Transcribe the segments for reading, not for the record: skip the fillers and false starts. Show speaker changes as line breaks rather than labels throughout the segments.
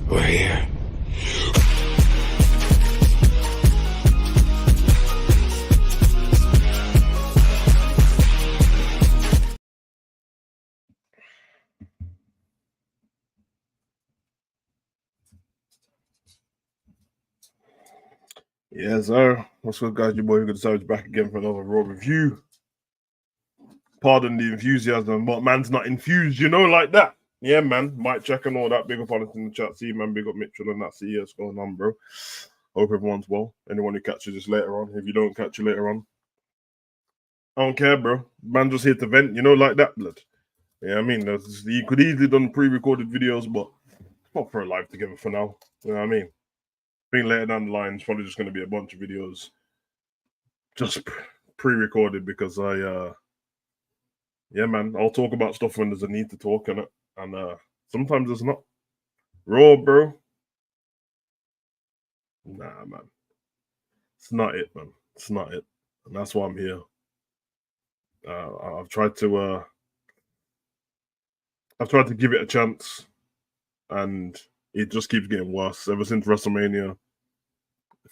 We're here.
Yes, sir. What's good, guys? Your boy Hugo Savage back again for another Raw review. Pardon the enthusiasm, but man's not infused, like that. Yeah, man. Mic check and all that. Big up on it in the chat. See, man. Big up Mitchell and that. See what's going on, bro. Hope everyone's well. Anyone who catches this later on. If you don't catch it later on, I don't care, bro. Man just here to vent, like that, blood. Yeah, I mean, you could easily done pre-recorded videos, but not for a live together for now. You know what I mean? I think later down the line, it's probably just going to be a bunch of videos just pre-recorded because yeah, man, I'll talk about stuff when there's a need to talk and sometimes there's not. Raw, bro. Nah, man. It's not it, man. It's not it. And that's why I'm here. I've tried to give it a chance and it just keeps getting worse. Ever since WrestleMania,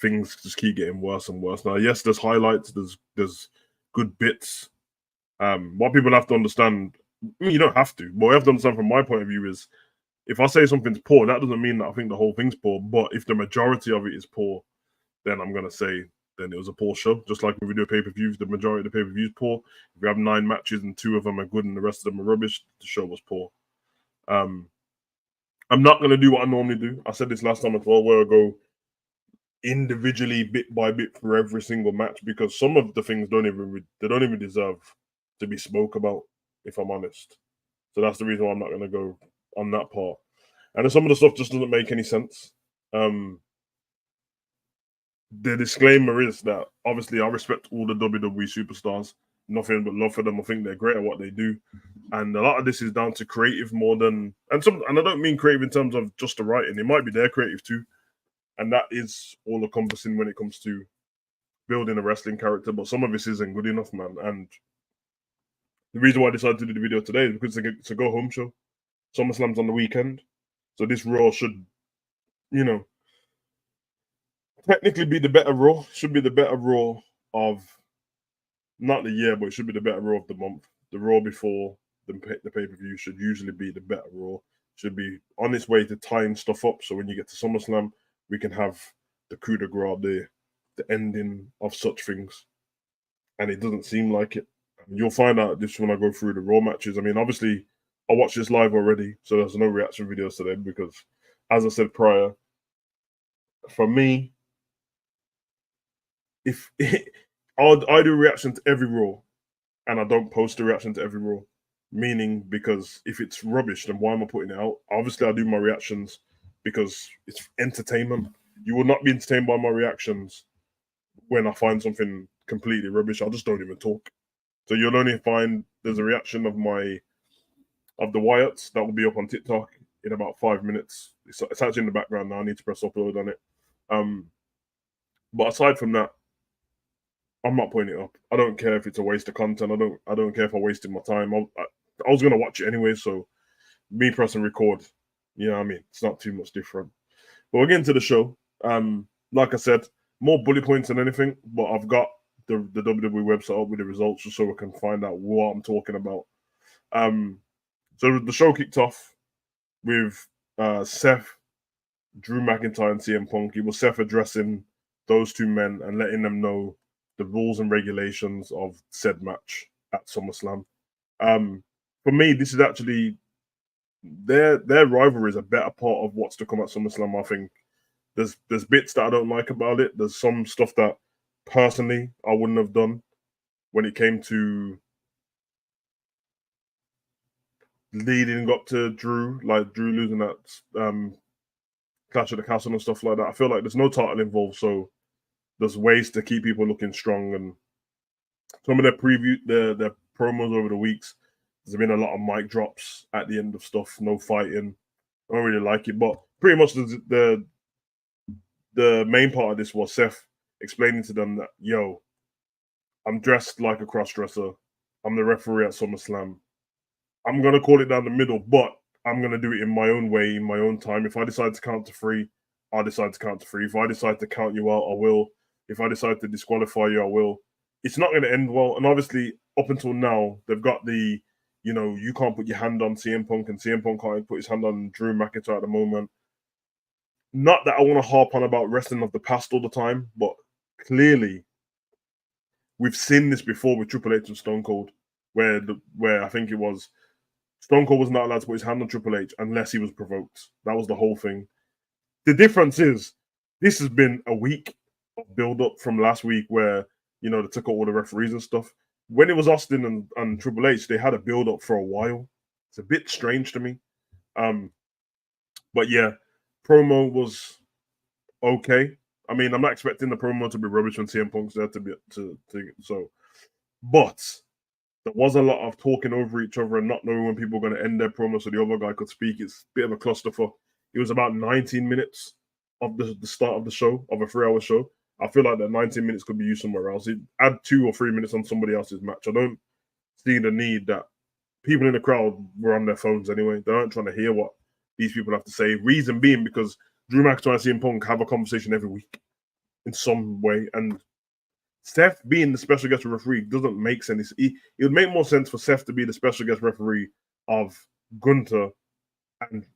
things just keep getting worse and worse. Now, yes, there's highlights, there's good bits. What people have to understand, you don't have to, but what you have to understand from my point of view is if I say something's poor, that doesn't mean that I think the whole thing's poor. But if the majority of it is poor, then I'm going to say then it was a poor show. Just like when we do pay-per-views, the majority of the pay-per-views poor. If we have 9 matches and 2 of them are good and the rest of them are rubbish, the show was poor. I'm not going to do what I normally do. I said this last time as well, where I go individually, bit by bit, for every single match, because some of the things don't even deserve to be spoke about, if I'm honest. So that's the reason why I'm not going to go on that part. And some of the stuff just doesn't make any sense. The disclaimer is that obviously I respect all the WWE superstars, nothing but love for them. I think they're great at what they do, and a lot of this is down to creative more than and I don't mean creative in terms of just the writing. It might be their creative too, and that is all encompassing when it comes to building a wrestling character. But some of this isn't good enough, man. And the reason why I decided to do the video today is because it's a go home show. SummerSlam's on the weekend, so this Raw should, technically be the better Raw. Should be the better Raw of not the year, but it should be the better Raw of the month. The Raw before the pay-per-view should usually be the better Raw. Should be on its way to tying stuff up, so when you get to SummerSlam, we can have the coup de grace, the ending of such things. And it doesn't seem like it. You'll find out this when I go through the Raw matches. I mean, obviously, I watched this live already, so there's no reaction videos today because, as I said prior, for me, if I do reaction to every Raw, and I don't post a reaction to every Raw, meaning because if it's rubbish, then why am I putting it out? Obviously, I do my reactions because it's entertainment. You will not be entertained by my reactions when I find something completely rubbish. I just don't even talk. So you'll only find there's a reaction of the Wyatts that will be up on TikTok in about 5 minutes. It's actually in the background now. I need to press upload on it. But aside from that, I'm not putting it up. I don't care if it's a waste of content. I don't care if I wasted my time. I was gonna watch it anyway, so me pressing record, you know what I mean? It's not too much different. But we're getting to the show. Like I said, more bullet points than anything, but I've got the WWE website up with the results just so we can find out what I'm talking about. So the show kicked off with Seth, Drew McIntyre, and CM Punk. It was Seth addressing those two men and letting them know the rules and regulations of said match at SummerSlam. For me, this is actually their rivalry is a better part of what's to come at SummerSlam. I think there's bits that I don't like about it. There's some stuff that personally I wouldn't have done when it came to leading up to Drew, like Drew losing that Clash of the Castle and stuff like that. I feel like there's no title involved, so there's ways to keep people looking strong. And some of their their promos over the weeks, there's been a lot of mic drops at the end of stuff, no fighting. I don't really like it, but pretty much the the main part of this was Seth explaining to them that, yo, I'm dressed like a cross-dresser. I'm the referee at SummerSlam. I'm going to call it down the middle, but I'm going to do it in my own way, in my own time. If I decide to count to 3, I'll decide to count to 3. If I decide to count you out, I will. If I decide to disqualify you, I will. It's not going to end well. And obviously, up until now, they've got the, you can't put your hand on CM Punk, and CM Punk can't put his hand on Drew McIntyre at the moment. Not that I want to harp on about wrestling of the past all the time, but clearly, we've seen this before with Triple H and Stone Cold, where I think it was Stone Cold was not allowed to put his hand on Triple H unless he was provoked. That was the whole thing. The difference is this has been a week of build-up from last week where, they took out all the referees and stuff. When it was Austin and Triple H, they had a build-up for a while. It's a bit strange to me. But yeah, promo was okay. I mean, I'm not expecting the promo to be rubbish when CM Punk's there but there was a lot of talking over each other and not knowing when people were going to end their promo so the other guy could speak. It's a bit of a clusterfuck. It was about 19 minutes of the start of the show, of a 3-hour show. I feel like that 19 minutes could be used somewhere else. Add 2 or 3 minutes on somebody else's match. I don't see the need that people in the crowd were on their phones anyway. They aren't trying to hear what these people have to say. Reason being because Drew McIntyre and CM Punk have a conversation every week in some way. And Seth being the special guest referee doesn't make sense. It would make more sense for Seth to be the special guest referee of Gunther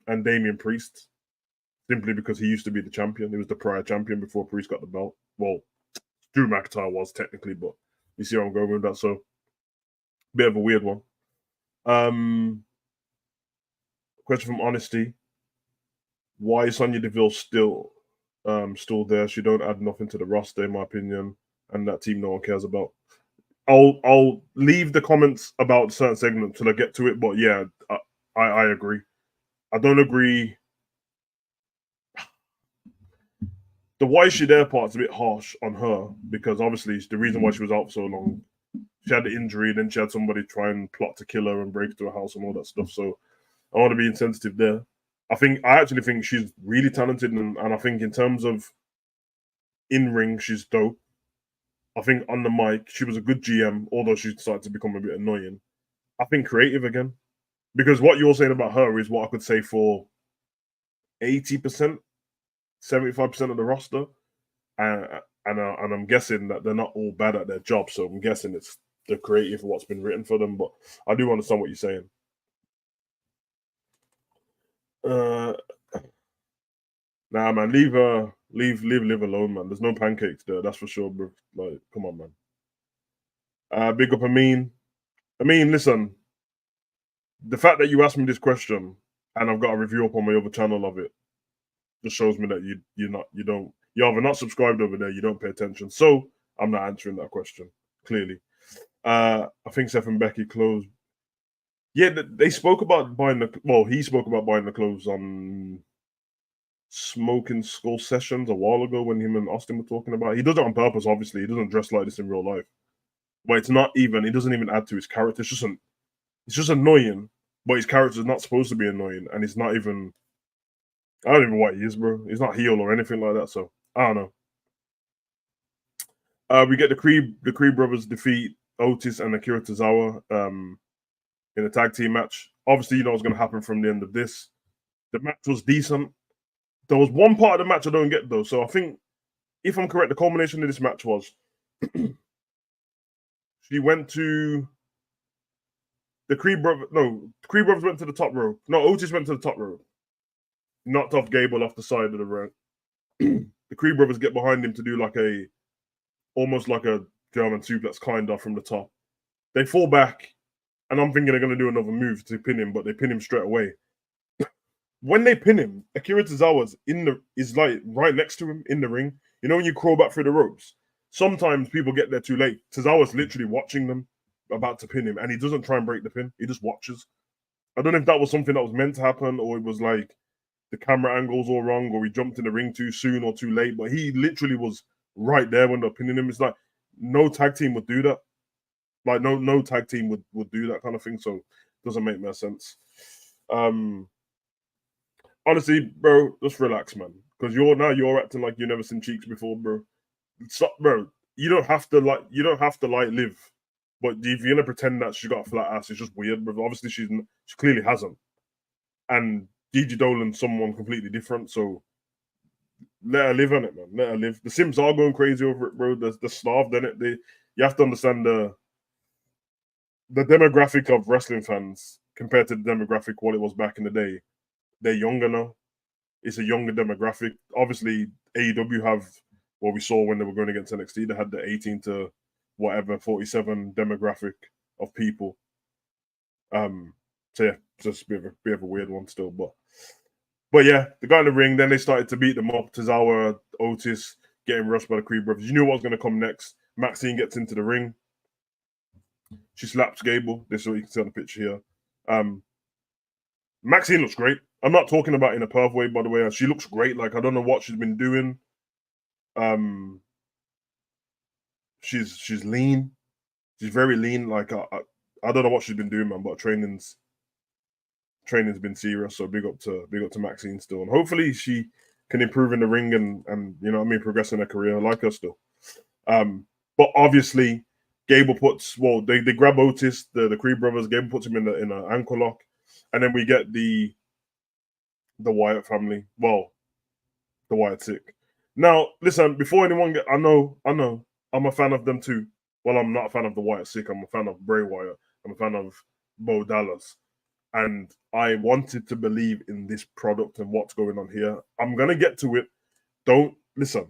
and Damian Priest, simply because he used to be the champion. He was the prior champion before Priest got the belt. Well, Drew McIntyre was technically, but you see where I'm going with that. So, bit of a weird one. Question from Honesty. Why is Sonya Deville still there? She don't add nothing to the roster, in my opinion, and that team no one cares about. I'll leave the comments about certain segments till I get to it, but yeah, I agree. I don't agree. The why is she there part's a bit harsh on her because obviously the reason why she was out for so long, she had the injury, then she had somebody try and plot to kill her and break into her house and all that stuff. So I want to be insensitive there. I actually think she's really talented, and I think in terms of in ring, she's dope. I think on the mic, she was a good GM, although she started to become a bit annoying. I think creative again, because what you're saying about her is what I could say for 80%, 75% of the roster, and I'm guessing that they're not all bad at their job. So I'm guessing it's the creative what's been written for them. But I do understand what you're saying. Nah, man, leave Liv alone, man. There's no pancakes there, that's for sure, bro. Like, come on, man. Big up Amin. Listen, the fact that you asked me this question and I've got a review up on my other channel of it just shows me that you're either not subscribed over there, you don't pay attention. So I'm not answering that question, clearly. I think Seth and Becky closed. Yeah, they spoke about he spoke about buying the clothes on Smoking Skull Sessions a while ago when him and Austin were talking about it. He does it on purpose, obviously. He doesn't dress like this in real life. But it doesn't even add to his character. It's just annoying, but his character's not supposed to be annoying, and he's not even, I don't even know what he is, bro. He's not heel or anything like that, so I don't know. We get the Creed brothers defeat Otis and Akira Tozawa in a tag team match. Obviously, you know what's going to happen from the end of this. The match was decent. There was one part of the match I don't get, though. So I think, if I'm correct, the culmination of this match was she went to the Creed brothers. No, Creed brothers went to the top rope. No, Otis went to the top rope. Knocked off Gable off the side of the ring. The Creed brothers get behind him to do almost like a German suplex kind of from the top. They fall back, and I'm thinking they're going to do another move to pin him, but they pin him straight away. When they pin him, Akira Tozawa's is like right next to him in the ring. You know when you crawl back through the ropes? Sometimes people get there too late. Tozawa's literally watching them about to pin him, and he doesn't try and break the pin. He just watches. I don't know if that was something that was meant to happen, or it was like the camera angle's all wrong, or he jumped in the ring too soon or too late, but he literally was right there when they're pinning him. It's like no tag team would do that. Like no tag team would do that kind of thing, so it doesn't make much sense. Honestly, bro, just relax, man. because you're acting like you've never seen cheeks before, bro. Stop, bro. You don't have to live. But if you're gonna pretend that she got a flat ass, it's just weird. But obviously, she clearly hasn't. And Gigi Dolan's someone completely different. So let her live on it, man. Let her live. The Sims are going crazy over it, bro. They're starved in it. You have to understand the demographic of wrestling fans compared to the demographic what it was back in the day. They're younger now. It's a younger demographic. Obviously, AEW have what we saw when they were going against NXT. They had the 18 to whatever 47 demographic of people. So yeah, just a bit of a weird one still, but yeah, they got in the ring. Then they started to beat them up. Tozawa, Otis getting rushed by the Creed brothers. You knew what was going to come next. Maxine gets into the ring. She slaps Gable. This is what you can see on the picture here. Maxine looks great. I'm not talking about in a perv way, by the way. She looks great. Like, I don't know what she's been doing. She's lean. She's very lean. Like, I don't know what she's been doing, man. But training's been serious. So big up to Maxine still, and hopefully she can improve in the ring and you know what I mean, progress in her career. I like her still. But obviously, Gable they grab Otis, the Creed brothers. Gable puts him in an ankle lock, and then we get the Wyatt family. Well, the Wyatt sick. Now, listen, before anyone I know, I'm a fan of them too. Well, I'm not a fan of the Wyatt sick. I'm a fan of Bray Wyatt. I'm a fan of Bo Dallas. And I wanted to believe in this product and what's going on here. I'm going to get to it. Don't listen.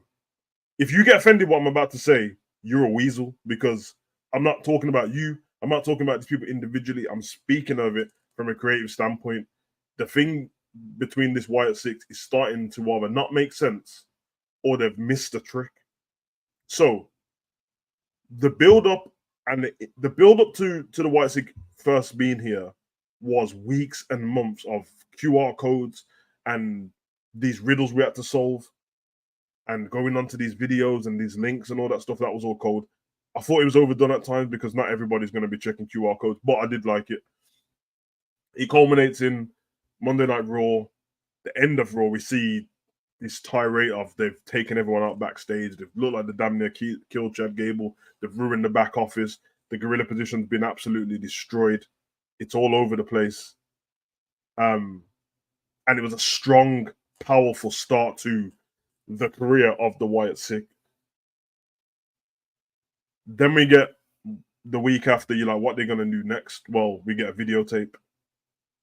If you get offended what I'm about to say, you're a weasel, because I'm not talking about you. I'm not talking about these people individually. I'm speaking of it from a creative standpoint. The thing between this Wyatt Six is starting to either not make sense or they've missed a trick. So the build up and the build up to the Wyatt Six first being here was weeks and months of QR codes and these riddles we had to solve and going onto these videos and these links and all that stuff. That was all cold. I thought it was overdone at times because not everybody's going to be checking QR codes, but I did like it. It culminates in Monday Night Raw. The end of Raw, we see this tirade of they've taken everyone out backstage. They've looked like they damn near killed Chad Gable. They've ruined the back office. The gorilla position's been absolutely destroyed. It's all over the place. And it was a strong, powerful start to the career of the Wyatt Six. Then we get the week after, you're like, what they're going to do next? Well, we get a videotape.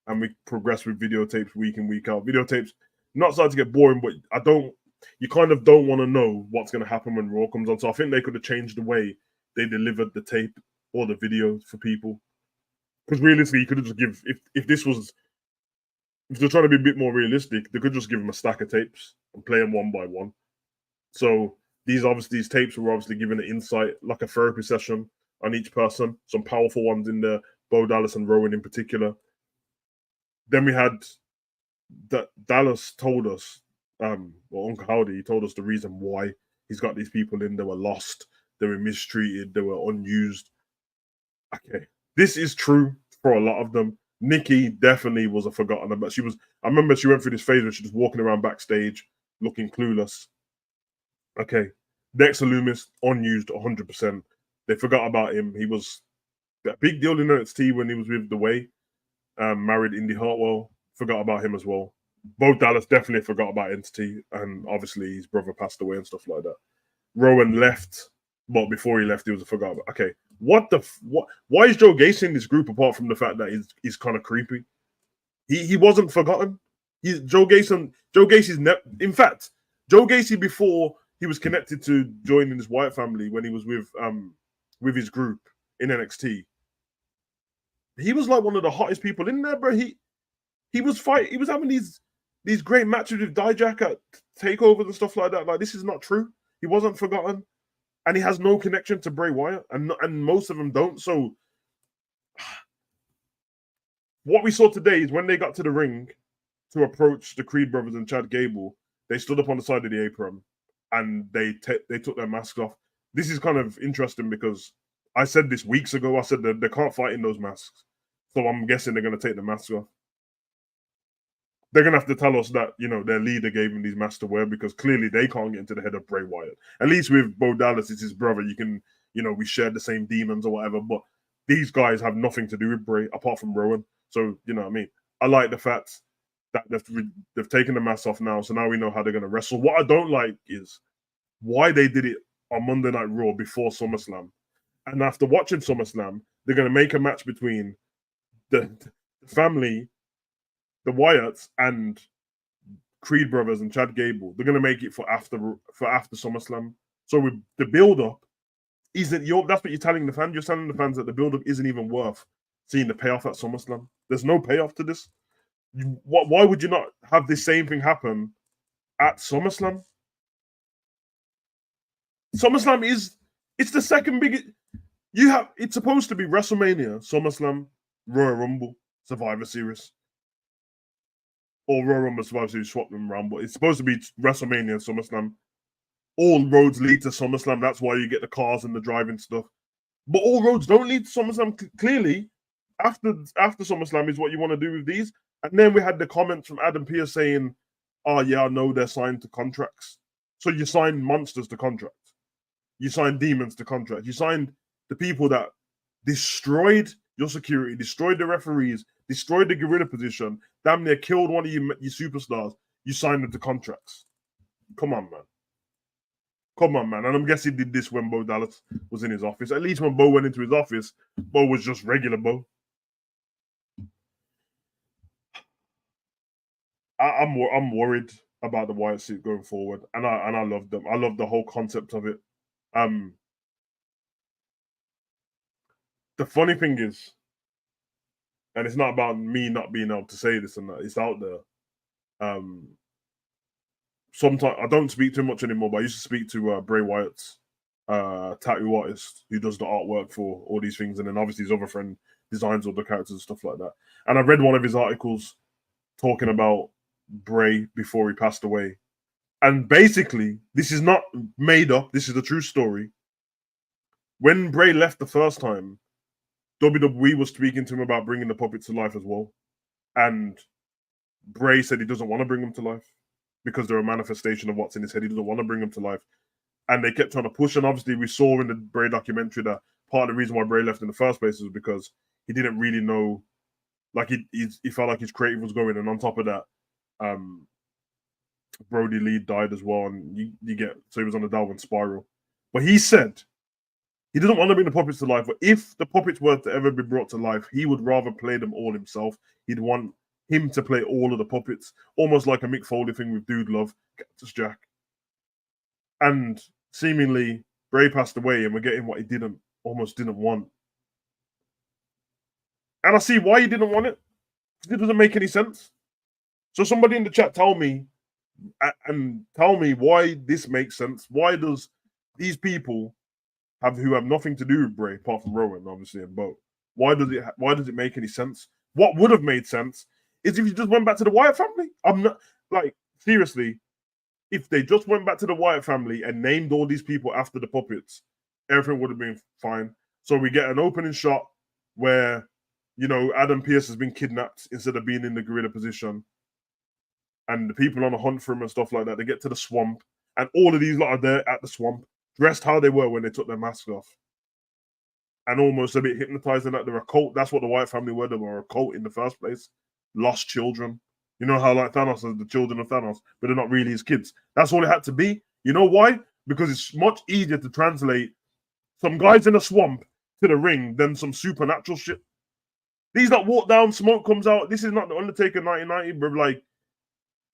And we progress with videotapes week in, week out. Videotapes not starting to get boring, but you kind of don't want to know what's going to happen when Raw comes on. So I think they could have changed the way they delivered the tape or the video for people. Because realistically, you could have just if they're trying to be a bit more realistic, they could just give them a stack of tapes and play them one by one. So these tapes were obviously given an insight, like a therapy session on each person. Some powerful ones in there, Bo Dallas and Rowan in particular. Then we had that Dallas told us, or Uncle Howdy, he told us the reason why he's got these people in. They were lost, they were mistreated, they were unused. Okay, this is true for a lot of them. Nikki definitely was a forgotten, but I remember she went through this phase where she was walking around backstage looking clueless. Okay, Dexter Lumis, unused 100%. They forgot about him. He was a big deal in NXT when he was with The Way. Married Indy Hartwell, forgot about him as well. Bo Dallas definitely forgot about Entity, and obviously his brother passed away and stuff like that. Rowan left, but before he left, he was a forgot about. Okay, what? Why is Joe Gacy in this group apart from the fact that he's kind of creepy? He wasn't forgotten. Joe Gacy's in fact, Joe Gacy before he was connected to joining his Wyatt family when he was with his group in NXT. He was like one of the hottest people in there, bro. He was having these great matches with Dijak at takeovers and stuff like that. Like, this is not true. He wasn't forgotten, and he has no connection to Bray Wyatt, and most of them don't. So, what we saw today is when they got to the ring to approach the Creed brothers and Chad Gable, they stood up on the side of the apron and they took their masks off. This is kind of interesting because I said this weeks ago. I said they can't fight in those masks, so I'm guessing they're going to take the masks off. they're gonna have to tell us that their leader gave him these masks to wear, because clearly they can't get into the head of Bray Wyatt. At least with Bo Dallas, it's his brother. You can, we share the same demons or whatever. But these guys have nothing to do with Bray apart from Rowan. So you know what I mean. I like the fact that they've taken the mask off now, so now we know how they're gonna wrestle. What I don't like is why they did it on Monday Night Raw before SummerSlam, and after watching SummerSlam, they're gonna make a match between the family, the Wyatts, and Creed brothers and Chad Gable. They're gonna make it for after SummerSlam. So with the build up, that's what you're telling the fans. You're telling the fans that the build up isn't even worth seeing the payoff at SummerSlam. There's no payoff to this. Why would you not have the same thing happen at SummerSlam? SummerSlam it's the second biggest. It's supposed to be WrestleMania, SummerSlam, Royal Rumble, Survivor Series, or Royal Rumble, Survivor Series, swap them around. But it's supposed to be WrestleMania, SummerSlam. All roads lead to SummerSlam. That's why you get the cars and the driving stuff. But all roads don't lead to SummerSlam. Clearly, after SummerSlam is what you want to do with these. And then we had the comments from Adam Pearce saying, "Oh yeah, I know they're signed to contracts." So you signed monsters to contracts. You signed demons to contracts. You signed the people that destroyed your security, destroyed the referees, destroyed the gorilla position, damn near killed one of your superstars. You signed them to contracts. Come on, man. Come on, man. And I'm guessing he did this when Bo Dallas was in his office. At least when Bo went into his office, Bo was just regular Bo. I'm worried about the Wyatt suit going forward, and I love them. I love the whole concept of it. The funny thing is, and it's not about me not being able to say this and that, it's out there. Sometimes I don't speak too much anymore, but I used to speak to Bray Wyatt's tattoo artist who does the artwork for all these things, and then obviously his other friend designs all the characters and stuff like that. And I read one of his articles talking about Bray before he passed away. And basically, this is not made up. This is the true story. When Bray left the first time, WWE was speaking to him about bringing the puppets to life as well. And Bray said he doesn't want to bring them to life because they're a manifestation of what's in his head. He doesn't want to bring them to life. And they kept trying to push. And obviously, we saw in the Bray documentary that part of the reason why Bray left in the first place was because he didn't really know, like he felt like his creative was going. And on top of that, Brody Lee died as well, and so he was on the downward spiral. But he said he doesn't want to bring the puppets to life, but if the puppets were to ever be brought to life, he would rather play them all himself. He'd want him to play all of the puppets, almost like a Mick Foley thing with Dude Love, Cactus Jack. And seemingly, Bray passed away, and we're getting what he almost didn't want. And I see why he didn't want it, because it doesn't make any sense. So somebody in the chat tell me why this makes sense. Why does these people who have nothing to do with Bray, apart from Rowan, obviously, and Bo, why does it make any sense? What would have made sense is if you just went back to the Wyatt family. I'm not, like, seriously, if they just went back to the Wyatt family and named all these people after the puppets, everything would have been fine. So we get an opening shot where, Adam Pearce has been kidnapped instead of being in the gorilla position. And the people on a hunt for him and stuff like that, they get to the swamp, and all of these lot are there at the swamp, dressed how they were when they took their masks off, and almost a bit hypnotized, and that they're a cult. That's what the Wyatt family were. They were a cult in the first place. Lost children. You know how like Thanos is the children of Thanos, but they're not really his kids. That's all it had to be. You know why? Because it's much easier to translate some guys in a swamp to the ring than some supernatural shit. These that walk down, smoke comes out. This is not the Undertaker 1990, bro. Like,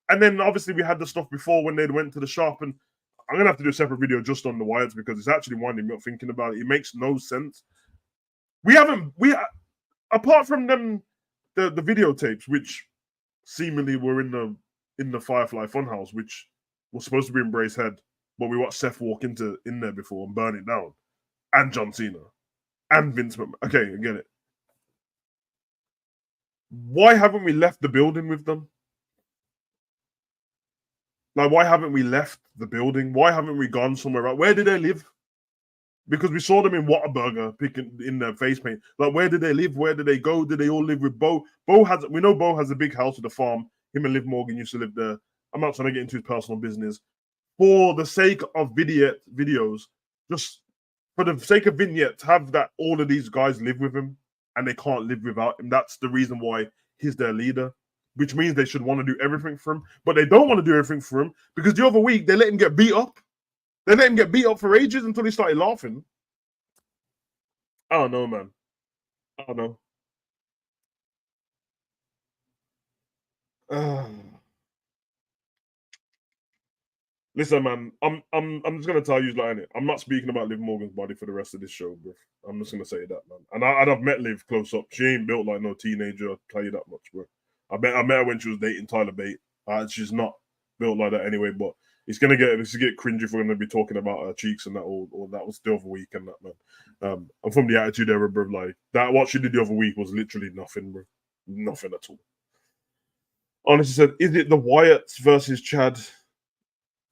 and then obviously we had the stuff before when they went to the shop, and I'm gonna have to do a separate video just on the Wyatts because it's actually winding me up thinking about it. It makes no sense. We apart from them the videotapes, which seemingly were in the Firefly Funhouse, which was supposed to be in Bray's head, but we watched Seth walk in there before and burn it down, and John Cena, and Vince McMahon. Okay, I get it. Why haven't we left the building with them? Like, why haven't we left the building? Why haven't we gone somewhere else? Where did they live? Because we saw them in Whataburger picking in their face paint. Like, where did they live? Where did they go? Did they all live with Bo? We know Bo has a big house with a farm Him and Liv Morgan used to live there. I'm not trying to get into his personal business. For the sake of videos, just for the sake of vignettes, have that all of these guys live with him and they can't live without him. That's the reason why he's their leader, which means they should want to do everything for him. But they don't want to do everything for him because the other week they let him get beat up. They let him get beat up for ages until he started laughing. I don't know, man. I don't know. Listen, man, I'm just gonna tell you like it. I'm not speaking about Liv Morgan's body for the rest of this show, bro. I'm just gonna say that, man. And I've met Liv close up. She ain't built like no teenager. I'll tell you that much, bro. I met her when she was dating Tyler Bate. She's not built like that anyway. But it's gonna get cringy if we're gonna be talking about her cheeks and that or that was the other week and that, man. I'm from the Attitude Era, bro. Like that, what she did the other week was literally nothing, bro. Nothing at all. Honestly said, is it the Wyatts versus Chad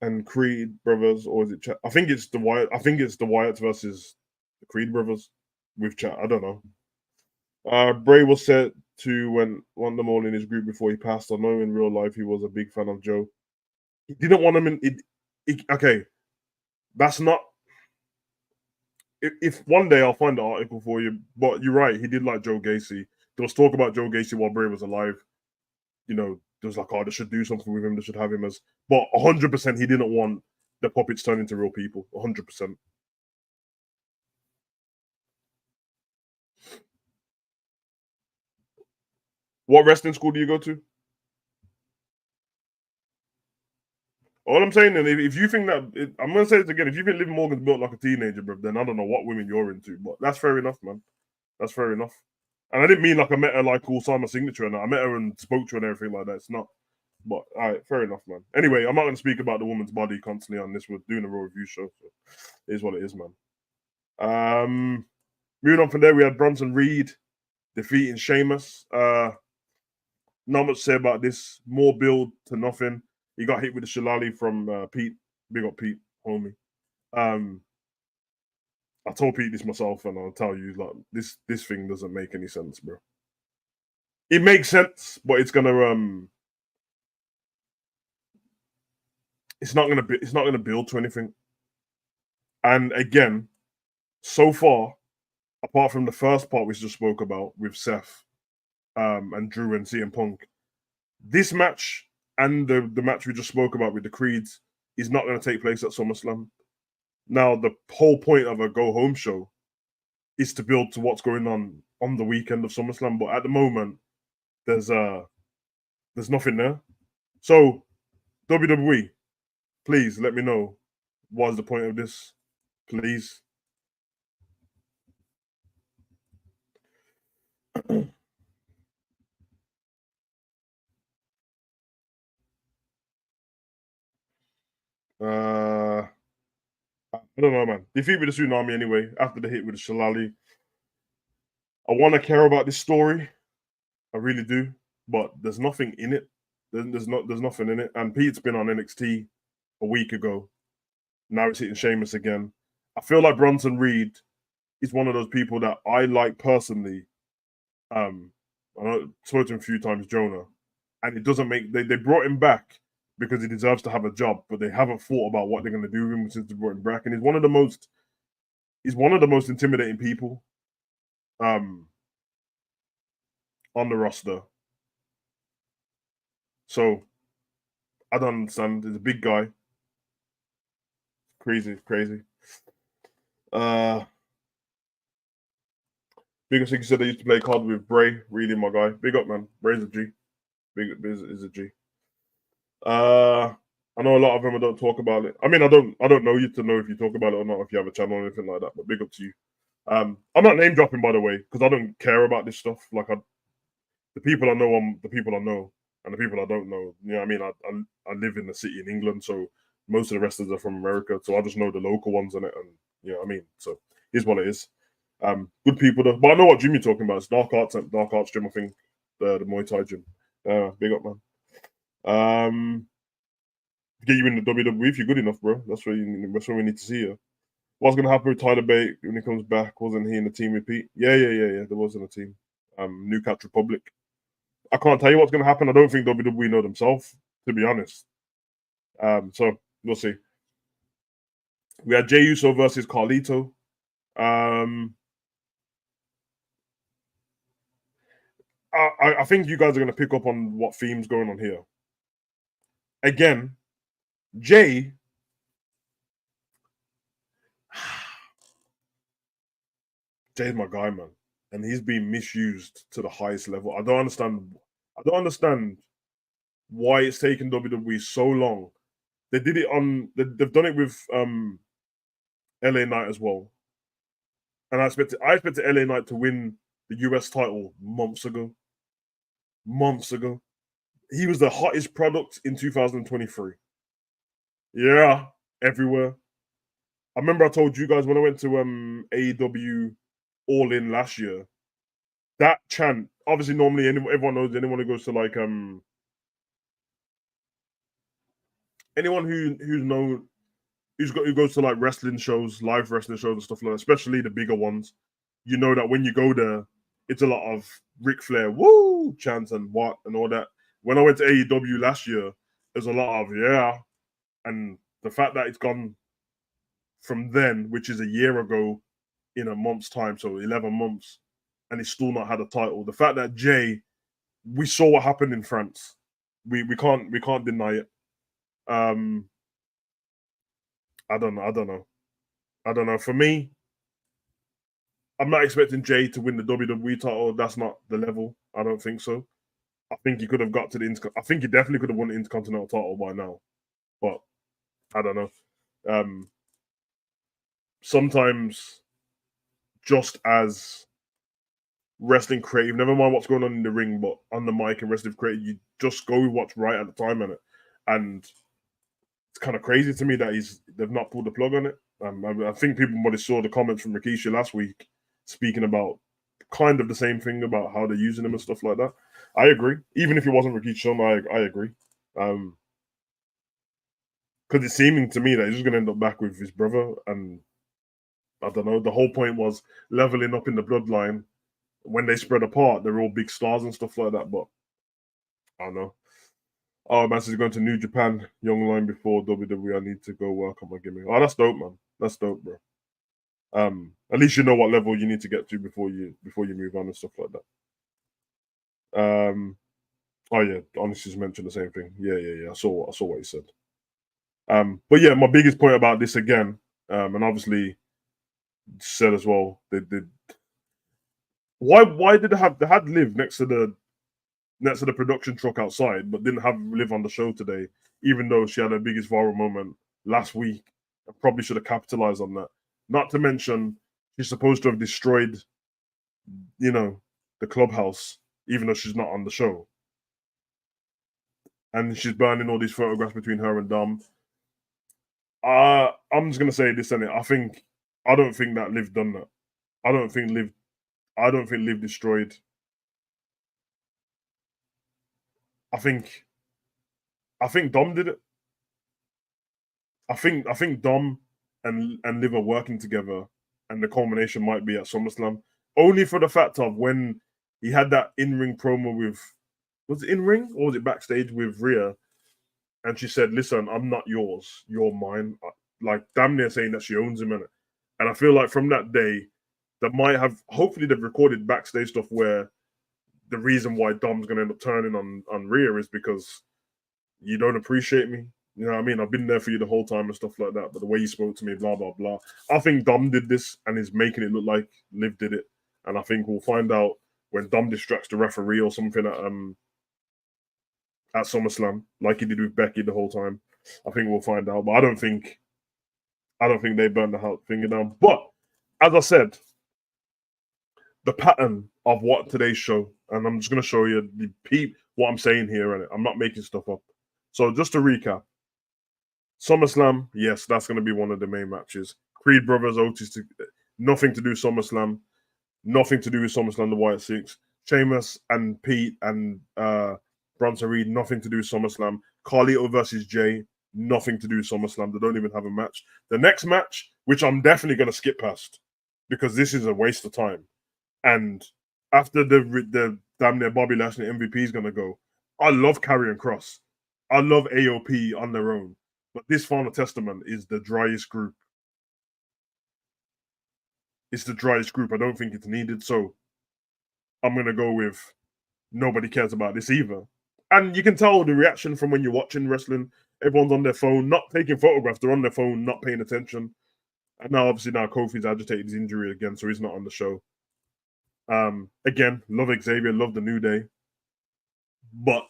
and Creed brothers, or is it Chad? I think it's the Wyatts versus the Creed brothers with Chad. I don't know. Bray was said to want them all in his group before he passed. I know in real life he was a big fan of Joe. He didn't want him in. Okay, that's not. If one day I'll find the article for you, but you're right. He did like Joe Gacy. There was talk about Joe Gacy while Bray was alive. You know, there was like, oh, they should do something with him. They should have him as. But 100%, he didn't want the puppets turned into real people. 100%. What wrestling school do you go to? All I'm saying, and if you think that, I'm gonna say this again. If you think Liv Morgan's built like a teenager, bro, then I don't know what women you're into. But that's fair enough, man. That's fair enough. And I didn't mean like I met her like all signed my signature and I met her and spoke to her and everything like that. It's not. But all right, fair enough, man. Anyway, I'm not going to speak about the woman's body constantly on this. We're doing a Raw review show, so it is what it is, man. Moving on from there, we had Bronson Reed defeating Sheamus. Not much to say about this. More build to nothing. He got hit with the shillelagh from Pete. Big up Pete, homie. I told Pete this myself, and I'll tell you, like this thing doesn't make any sense, bro. It makes sense, but it's gonna it's not gonna build to anything. And again, so far, apart from the first part we just spoke about with Seth and Drew and CM Punk, this match and the match we just spoke about with the Creeds is not going to take place at SummerSlam. Now, the whole point of a go home show is to build to what's going on the weekend of SummerSlam, but at the moment, there's nothing there. So, WWE, please let me know what's the point of this, please. I don't know, man. Defeat with the tsunami anyway. After the hit with the shillelagh, I want to care about this story. I really do, but there's nothing in it. There's nothing in it. And Pete's been on NXT a week ago. Now it's hitting Sheamus again. I feel like Bronson Reed is one of those people that I like personally. I spoke to him a few times, Jonah, and it doesn't make. They brought him back because he deserves to have a job, but they haven't thought about what they're going to do with him since they brought him back. And he's one of the most intimidating people on the roster. So I don't understand. He's a big guy. Crazy. Biggest thing said they used to play card with Bray. Really, my guy. Big up, man. Bray's a G. Big is a G. I know a lot of them. I don't talk about it. I mean, I don't know you to know if you talk about it or not. If you have a channel or anything like that. But big up to you. I'm not name dropping, by the way, because I don't care about this stuff. Like the people I know, the people I know, and the people I don't know. You know what I mean? I live in the city in England, so most of the wrestlers are from America. So I just know the local ones in it, and you know what I mean. So here's what it is. Good people though. But I know what gym you're talking about. It's Dark Arts gym, I think. The Muay Thai gym. Big up, man. Get you in the WWE if you're good enough, bro. That's where we need to see you. What's gonna happen with Tyler Bate when he comes back? Wasn't he in the team with Pete? Yeah. There wasn't a team. New Catch Republic. I can't tell you what's going to happen. I don't think WWE know themselves, to be honest. So we'll see. We had Jey Uso versus Carlito. I think you guys are going to pick up on what theme's going on here. Again, Jay's my guy, man, and he's being misused to the highest level. I don't understand why it's taken WWE so long. They did it on. They've done it with LA Knight as well, and I expected LA Knight to win the US title months ago. Months ago, he was the hottest product in 2023. Yeah, everywhere. I remember I told you guys when I went to AEW All In last year. That chant, obviously, normally everyone knows anyone who goes to like anyone who goes to like wrestling shows, live wrestling shows and stuff like that, especially the bigger ones. You know that when you go there, it's a lot of Ric Flair woo chants and what and all that. When I went to AEW last year, there's a lot of yeah, and the fact that it's gone from then, which is a year ago, in a month's time, so 11 months, and he's still not had a title. The fact that Jay, we saw what happened in France. We can't deny it. I don't know. For me, I'm not expecting Jay to win the WWE title. That's not the level. I don't think so. I think he could have got to the I think he definitely could have won the Intercontinental title by now. But I don't know. Sometimes just as wrestling creative, never mind what's going on in the ring, but on the mic and wrestling creative, you just go with what's right at the time in it. And it's kind of crazy to me that they've not pulled the plug on it. I think people might have saw the comments from Rikishi last week speaking about kind of the same thing about how they're using him and stuff like that. I agree. Even if it wasn't Rikishi, I agree. Because it's seeming to me that he's just going to end up back with his brother. And I don't know. The whole point was leveling up in the bloodline. When they spread apart, they're all big stars and stuff like that. But I don't know. Oh, man, so he's going to New Japan, young line before WWE. I need to go work on my gimmick. Oh, that's dope, man. That's dope, bro. At least you know what level you need to get to before you move on and stuff like that. Oh yeah, honestly, just mentioned the same thing. Yeah. I saw what he said. But yeah, my biggest point about this again, and obviously said as well, they did. Why did they had Liv next to the production truck outside, but didn't have Liv on the show today, even though she had her biggest viral moment last week. I probably should have capitalized on that. Not to mention, she's supposed to have destroyed, the clubhouse, even though she's not on the show. And she's burning all these photographs between her and Dom. I'm just gonna say this, and I don't think that Liv done that. I don't think Liv destroyed. I think Dom did it. I think Dom and Liv are working together, and the culmination might be at SummerSlam. Only for the fact of when he had that in-ring promo with, was it in-ring or was it backstage with Rhea? And she said, "Listen, I'm not yours. You're mine." Like damn near saying that she owns him in it. And I feel like from that day, that might have hopefully they've recorded backstage stuff where the reason why Dom's gonna end up turning on Rhea is because you don't appreciate me. You know what I mean? I've been there for you the whole time and stuff like that. But the way you spoke to me, blah, blah, blah. I think Dom did this and is making it look like Liv did it. And I think we'll find out when Dom distracts the referee or something at SummerSlam, like he did with Becky the whole time. I think we'll find out. But I don't think they burned the finger down. But as I said, the pattern of what today's show, and I'm just going to show you what I'm saying here, and I'm not making stuff up. So just to recap, SummerSlam, yes, that's going to be one of the main matches. Creed Brothers, Otis, nothing to do with SummerSlam. Nothing to do with SummerSlam, the Wyatt Six. Sheamus and Pete and Bronson Reed, nothing to do with SummerSlam. Carlito versus Jay, nothing to do with SummerSlam. They don't even have a match. The next match, which I'm definitely going to skip past, because this is a waste of time. And after the damn near Bobby Lashley MVP is gonna go. I love Karrion Kross. I love AOP on their own. But this Final Testament is the driest group. It's the driest group. I don't think it's needed. So I'm gonna go with nobody cares about this either. And you can tell the reaction from when you're watching wrestling. Everyone's on their phone, not taking photographs. They're on their phone, not paying attention. And now, obviously, Kofi's agitated his injury again, so he's not on the show. Again, love Xavier, love the New Day, but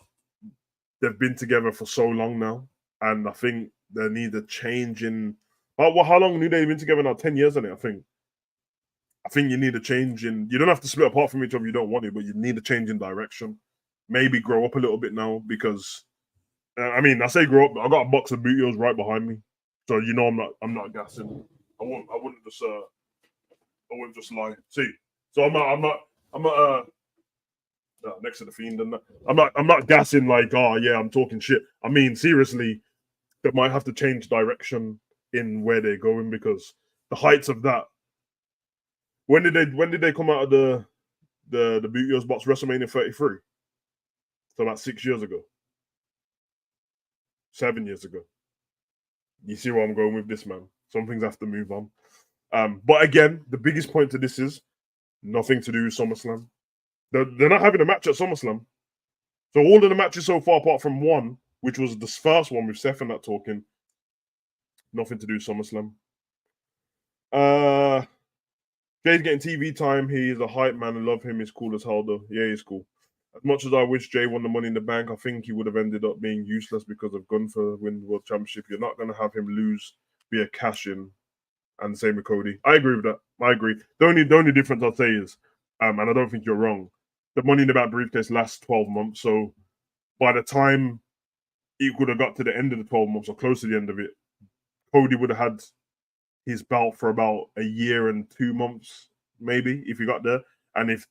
they've been together for so long now, and I think they need a change in. Well, how long New Day been together now? 10 years, isn't it? I think you need a change in. You don't have to split apart from each other. You don't want it, but you need a change in direction. Maybe grow up a little bit now, because I mean, I say grow up. I got a box of Bootios right behind me, so you know I'm not gassing. I wouldn't just lie. See, so I'm not next to the Fiend, and I'm not gassing like, oh yeah, I'm talking shit. I mean, seriously, they might have to change direction in where they're going, because the heights of that. When did they come out of the Bootios box? WrestleMania 33. So about 6 years ago. 7 years ago. You see where I'm going with this, man. Some things have to move on. But again, the biggest point to this is nothing to do with SummerSlam. They're not having a match at SummerSlam. So all of the matches so far, apart from one, which was the first one with Seth and that talking, nothing to do with SummerSlam. Jay's getting TV time. He's a hype man. I love him. He's cool as hell, though. Yeah, he's cool. As much as I wish Jay won the Money in the Bank, I think he would have ended up being useless because of Gunther winning the World Championship. You're not going to have him lose via cash-in. And same with Cody. I agree with that. I agree. The only difference I'll say is, and I don't think you're wrong, the Money in the Bank briefcase lasts 12 months. So by the time it would have got to the end of the 12 months or close to the end of it, Cody would have had his belt for about a year and 2 months, maybe, if he got there. And if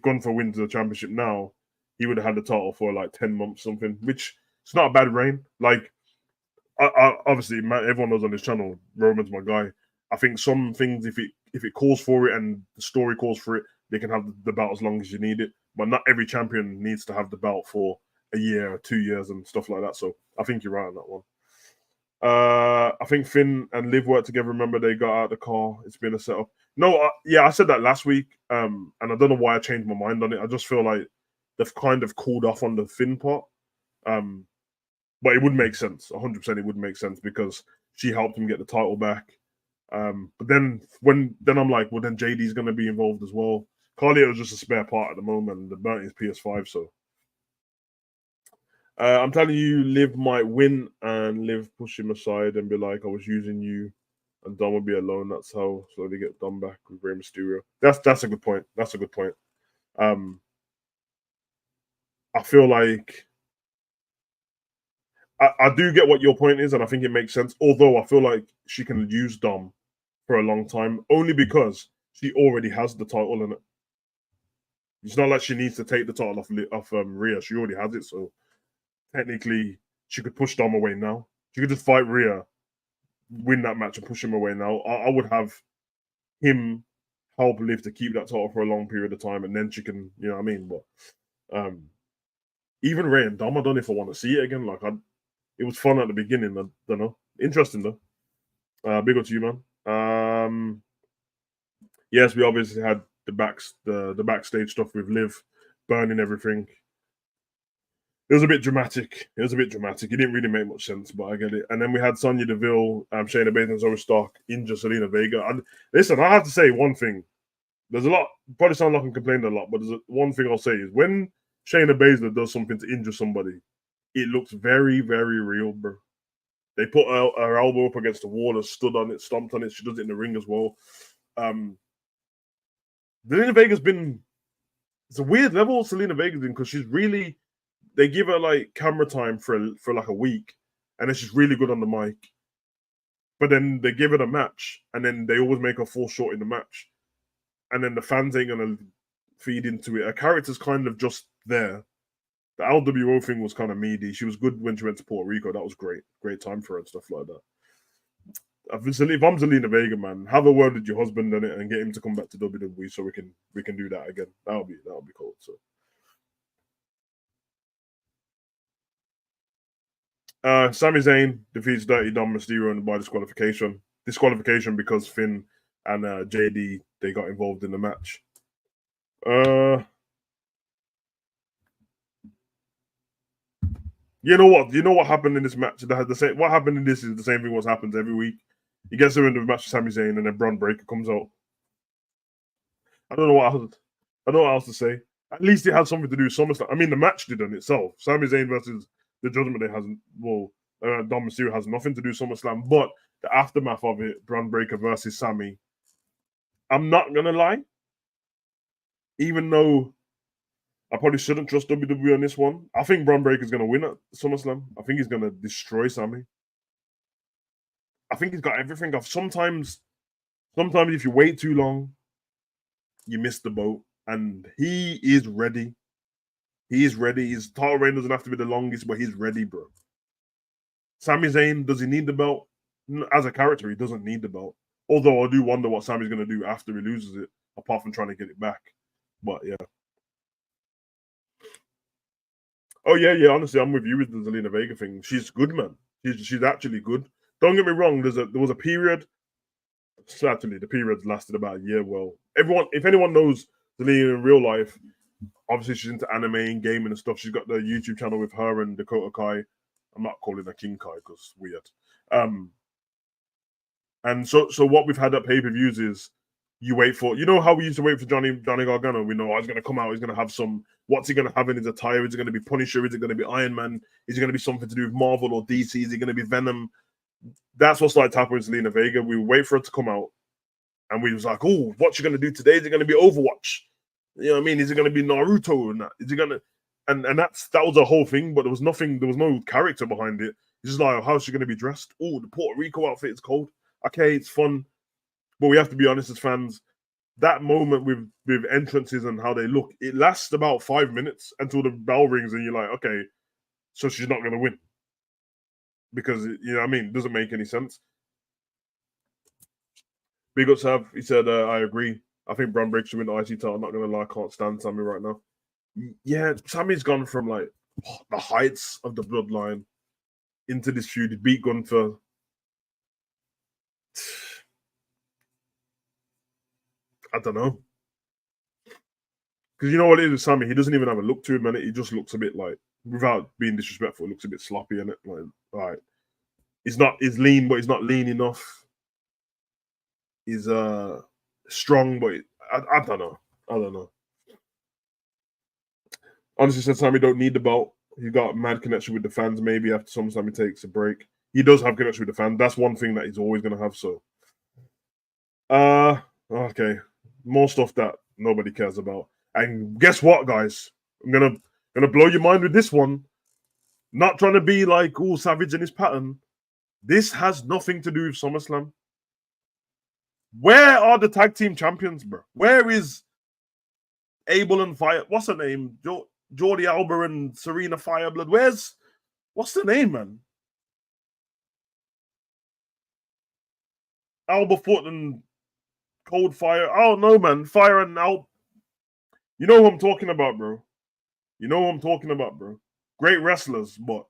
Gunther wins the championship now, he would have had the title for like 10 months, something, which it's not a bad reign. Like, I obviously, everyone knows on this channel, Roman's my guy. I think some things, if it calls for it and the story calls for it, they can have the belt as long as you need it. But not every champion needs to have the belt for a year or 2 years and stuff like that. So I think you're right on that one. I think Finn and Liv worked together. Remember, they got out of the car. It's been a setup. No, yeah, I said that last week. And I don't know why I changed my mind on it. I just feel like they've kind of cooled off on the Finn part. But it would make sense. 100% it would make sense because she helped him get the title back. But then I'm like, well, then JD's going to be involved as well. Carlito's just a spare part at the moment. The burnt is PS5, so. I'm telling you, Liv might win and Liv push him aside and be like, I was using you, and Dom will be alone. That's how slowly get Dom back with Rey Mysterio. That's a good point. That's a good point. I feel like I do get what your point is, and I think it makes sense. Although I feel like she can use Dom for a long time, only because she already has the title in it. It's not like she needs to take the title off Rhea. She already has it, so technically she could push Dom away now. She could just fight Rhea, win that match, and push him away now. I would have him help Liv to keep that title for a long period of time, and then she can, you know what I mean? But even Rhea and Dom, I don't know if I want to see it again. Like, it was fun at the beginning. I don't know. Interesting though. Big up to you, man. Yes, we obviously had the backstage stuff with Liv burning everything. It was a bit dramatic. It didn't really make much sense, but I get it. And then we had Sonya Deville, Shayna Baszler, and Zoe Stark injure Zelina Vega. And listen, I have to say one thing. There's a lot. Probably sound like I'm complaining a lot, but there's one thing I'll say is when Shayna Baszler does something to injure somebody, it looks very, very real, bro. They put her elbow up against the wall and stood on it, stomped on it. She does it in the ring as well. Zelina Vega's been. It's a weird level Zelina Vega's in because she's really. They give her like camera time for like a week, and then she's really good on the mic. But then they give her a match, and then they always make her fall short in the match, and then the fans ain't gonna feed into it. Her character's kind of just there. The LWO thing was kind of meaty. She was good when she went to Puerto Rico. That was great time for her and stuff like that. If I'm Zelina Vega, man, have a word with your husband on it and get him to come back to WWE so we can do that again. That'll be cool. So. Sami Zayn defeats Dirty Dom Mysterio by disqualification. Disqualification because Finn and JD they got involved in the match. You know what? You know what happened in this match? The same. What happened in this is the same thing. What happens every week. He gets him in the match with Sami Zayn, and then Braun Breaker comes out. I don't know what else. I don't know what else to say. At least it had something to do with SummerSlam. I mean, the match did on itself. Sami Zayn versus the Judgment Day hasn't. Well, Dom Mysterio has nothing to do with SummerSlam, but the aftermath of it, Braun Breaker versus Sami. I'm not gonna lie. Even though I probably shouldn't trust WWE on this one, I think Braun Breaker's gonna win at SummerSlam. I think he's gonna destroy Sami. I think he's got everything off. Sometimes if you wait too long, you miss the boat. And he is ready. He is ready. His title reign doesn't have to be the longest, but he's ready, bro. Sami Zayn, does he need the belt? As a character, he doesn't need the belt. Although I do wonder what Sami's going to do after he loses it, apart from trying to get it back. But yeah. Oh yeah. Honestly, I'm with you with the Zelina Vega thing. She's good, man. She's actually good. Don't get me wrong. There was a period. Certainly, the period lasted about a year. Well, if anyone knows Zelina in real life, obviously she's into anime and gaming and stuff. She's got the YouTube channel with her and Dakota Kai. I'm not calling her King Kai because weird. And so what we've had at pay-per-views is you wait for, you know how we used to wait for Johnny Gargano? We know he's going to come out, he's going to have some, what's he going to have in his attire? Is it going to be Punisher? Is it going to be Iron Man? Is it going to be something to do with Marvel or DC? Is it going to be Venom? That's what's like happening with Zelina Vega. We wait for her to come out and we was like, oh, what's she going to do today? Is it going to be Overwatch? You know what I mean? Is it going to be Naruto and that? Is it going to, and that was the whole thing, but there was no character behind it. It's just like, how's she going to be dressed? Oh, the Puerto Rico outfit is cold. Okay, it's fun, but we have to be honest as fans. That moment with entrances and how they look, it lasts about 5 minutes until the bell rings and you're like, okay, so she's not going to win because you know what I mean. It doesn't make any sense. Big ups have he said, I agree. I think Braun Breaker should win the IC title. I'm not going to lie, I can't stand Sami right now. Yeah, Sami's gone from like the heights of the bloodline into this feud. He beat Gunther. I don't know. Because you know what it is with Sami? He doesn't even have a look to him, and he just looks a bit like, without being disrespectful, it looks a bit sloppy, in it. Like he's lean, but he's not lean enough. He's strong, but I don't know. I don't know. Honestly, said Sami don't need the belt. He got mad connection with the fans. Maybe after some time he takes a break. He does have connection with the fans. That's one thing that he's always going to have. So, okay, more stuff that nobody cares about. And guess what, guys? I'm gonna blow your mind with this one. Not trying to be like all savage in his pattern. This has nothing to do with SummerSlam. Where are the tag team champions, bro? Where is Abel and Fire? What's her name? Jordi Alba and Serena Fireblood. What's the name, man? Alba Foot and Cold Fire. Oh no, man. Fire and Alba. You know who I'm talking about, bro. Great wrestlers, but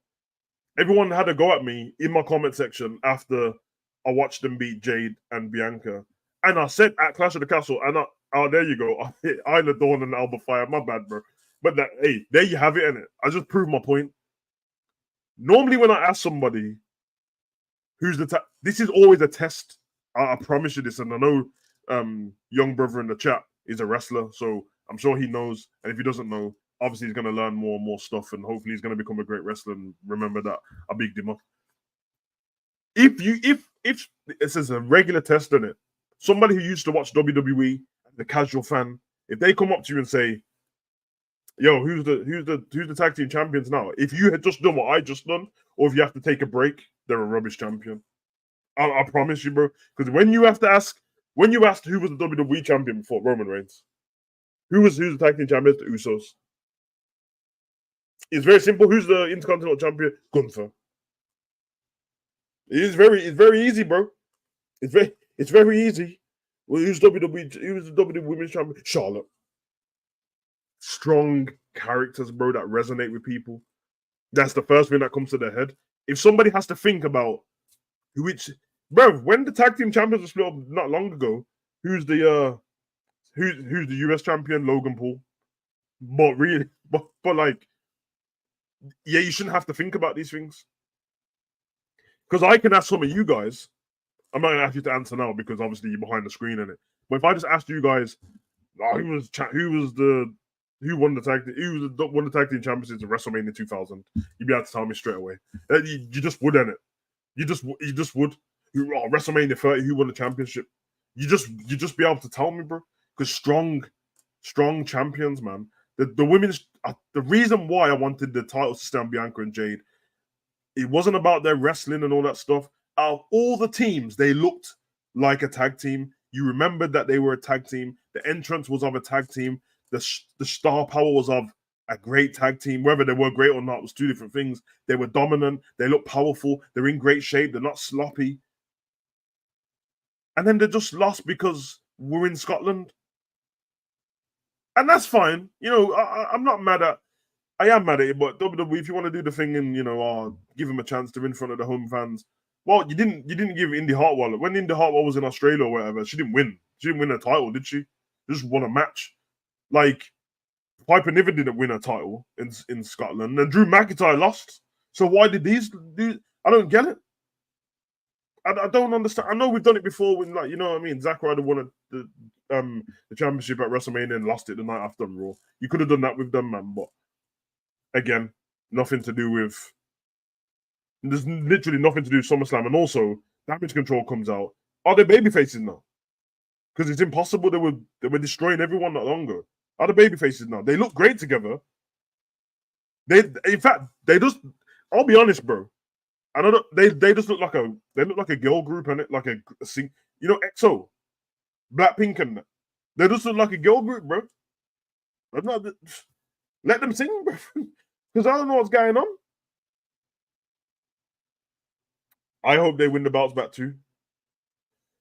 everyone had a go at me in my comment section after I watched them beat Jade and Bianca. And I said at Clash of the Castle, and there you go. Isla Dawn and Alba Fire. My bad, bro. But hey, there you have it, innit? I just proved my point. Normally, when I ask somebody who's this is always a test. I promise you this, and I know young brother in the chat is a wrestler, so I'm sure he knows. And if he doesn't know, obviously he's going to learn more and more stuff, and hopefully he's going to become a great wrestler. And remember that I bigged him up. If it says a regular test on it, somebody who used to watch WWE, the casual fan, if they come up to you and say, "Yo, who's the tag team champions now?" If you had just done what I just done, or if you have to take a break, they're a rubbish champion. I promise you, bro. Because when you asked who was the WWE champion before Roman Reigns, who's the tag team champion? The Usos. It's very simple. Who's the Intercontinental champion? Gunther. It's very easy, bro. It's very easy. Well, who's the WWE Women's Champion? Charlotte. Strong characters, bro, that resonate with people. That's the first thing that comes to their head. if somebody has to think about which, bro, when the tag team champions were split up not long ago, who's the US champion? Logan Paul. But really, but like, yeah, you shouldn't have to think about these things. Because I can ask some of you guys. I'm not gonna ask you to answer now because obviously you're behind the screen in it. But if I just asked you guys, who won the tag team championships in WrestleMania 2000, you'd be able to tell me straight away. You just would, innit? You just would. WrestleMania 30, who won the championship? You just be able to tell me, bro. Because strong champions, man. The women's the reason why I wanted the titles to stay on Bianca and Jade, it wasn't about their wrestling and all that stuff. Out of all the teams, they looked like a tag team. You remembered that they were a tag team. The entrance was of a tag team. The star power was of a great tag team. Whether they were great or not was two different things. They were dominant. They looked powerful. They're in great shape. They're not sloppy. And then they just lost because we're in Scotland. And that's fine. You know, I'm not mad at. I am mad at it, but WWE, if you want to do the thing and give them a chance to in front of the home fans, well, you didn't give Indy Hartwell when Indy Hartwell was in Australia or whatever. She didn't win. She didn't win a title, did she? She just won a match. Like Piper Niven didn't win a title in Scotland, and Drew McIntyre lost. So why did these do? I don't get it. I don't understand. I know we've done it before when, like, you know what I mean. Zack Ryder won the championship at WrestleMania and lost it the night after Raw. You could have done that with them, man. But again, nothing to do with. There's literally nothing to do with SummerSlam, and also Damage Control comes out. Are they baby faces now? Because it's impossible. They were destroying everyone not long ago. Are they baby faces now? They look great together. In fact, they just. I'll be honest, bro. I don't know. They just look like a girl group, and it like a sing. You know, EXO, Blackpink, and they just look like a girl group, bro. I'm not. Let them sing, bro. Because I don't know what's going on. I hope they win the belts back too.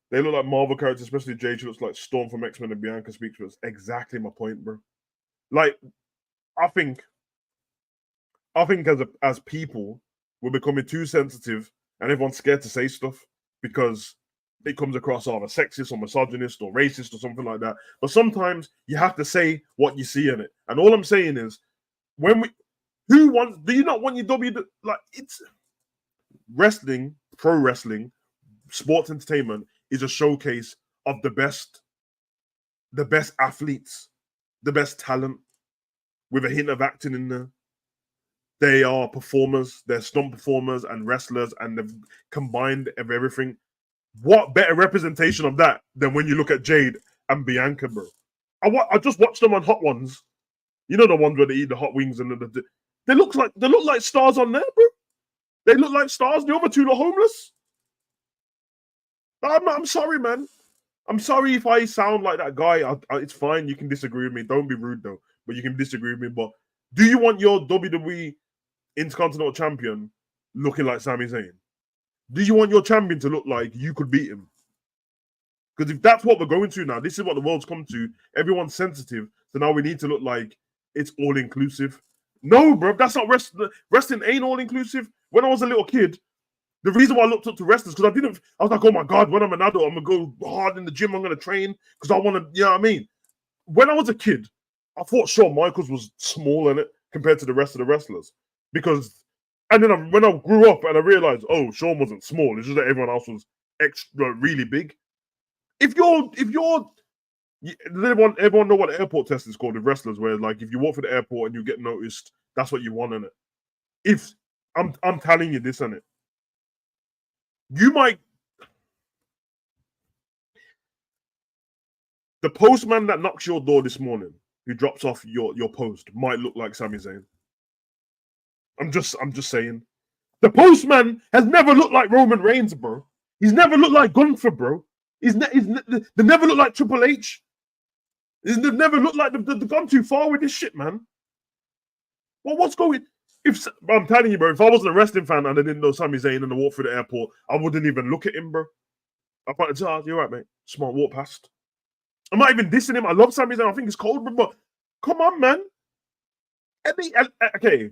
They look like Marvel characters, especially Jade. She looks like Storm from X-Men and Bianca speaks. That's exactly my point, bro. Like, I think as people, we're becoming too sensitive, and everyone's scared to say stuff because it comes across either sexist or misogynist or racist or something like that. But sometimes you have to say what you see in it. And all I'm saying is, do you not want your it's wrestling, pro wrestling, sports entertainment is a showcase of the best athletes, the best talent, with a hint of acting in there. They are performers, they're stunt performers and wrestlers, and they've combined everything. What better representation of that than when you look at Jade and Bianca, bro? I just watched them on Hot Ones. You know, the ones where they eat the hot wings and they look like stars on there, bro. They look like stars. The other two look homeless. I'm sorry, man. I'm sorry if I sound like that guy. It's fine. You can disagree with me. Don't be rude though. But you can disagree with me. But do you want your WWE Intercontinental Champion looking like Sami Zayn? Do you want your champion to look like you could beat him? Because if that's what we're going to now, this is what the world's come to. Everyone's sensitive, so now we need to look like it's all inclusive. No, bro, that's not wrestling. Wrestling ain't all inclusive. When I was a little kid, the reason why I looked up to wrestlers because I was like, oh my god, when I'm an adult, I'm gonna go hard in the gym. I'm gonna train because I want to. You know what I mean? When I was a kid, I thought Shawn Michaels was small in it compared to the rest of the wrestlers. And then when I grew up and I realized, oh, Shawn wasn't small. It's just that everyone else was extra, really big. Everyone know what the airport test is called with wrestlers, where like if you walk through the airport and you get noticed, that's what you want in it. If I'm telling you this, innit? You might. The postman that knocks your door this morning, who drops off your post, might look like Sami Zayn. I'm just saying. The postman has never looked like Roman Reigns, bro. He's never looked like Gunther, bro. They never looked like Triple H. They've never looked like they've gone too far with this shit, man. Well, what's going? I'm telling you, bro, if I wasn't a wrestling fan and I didn't know Sami Zayn and I walked through the airport, I wouldn't even look at him, bro. I thought, you're right, mate. Smart walk past. I'm not even dissing him. I love Sami Zayn. I think he's cold, bro. But come on, man. Okay,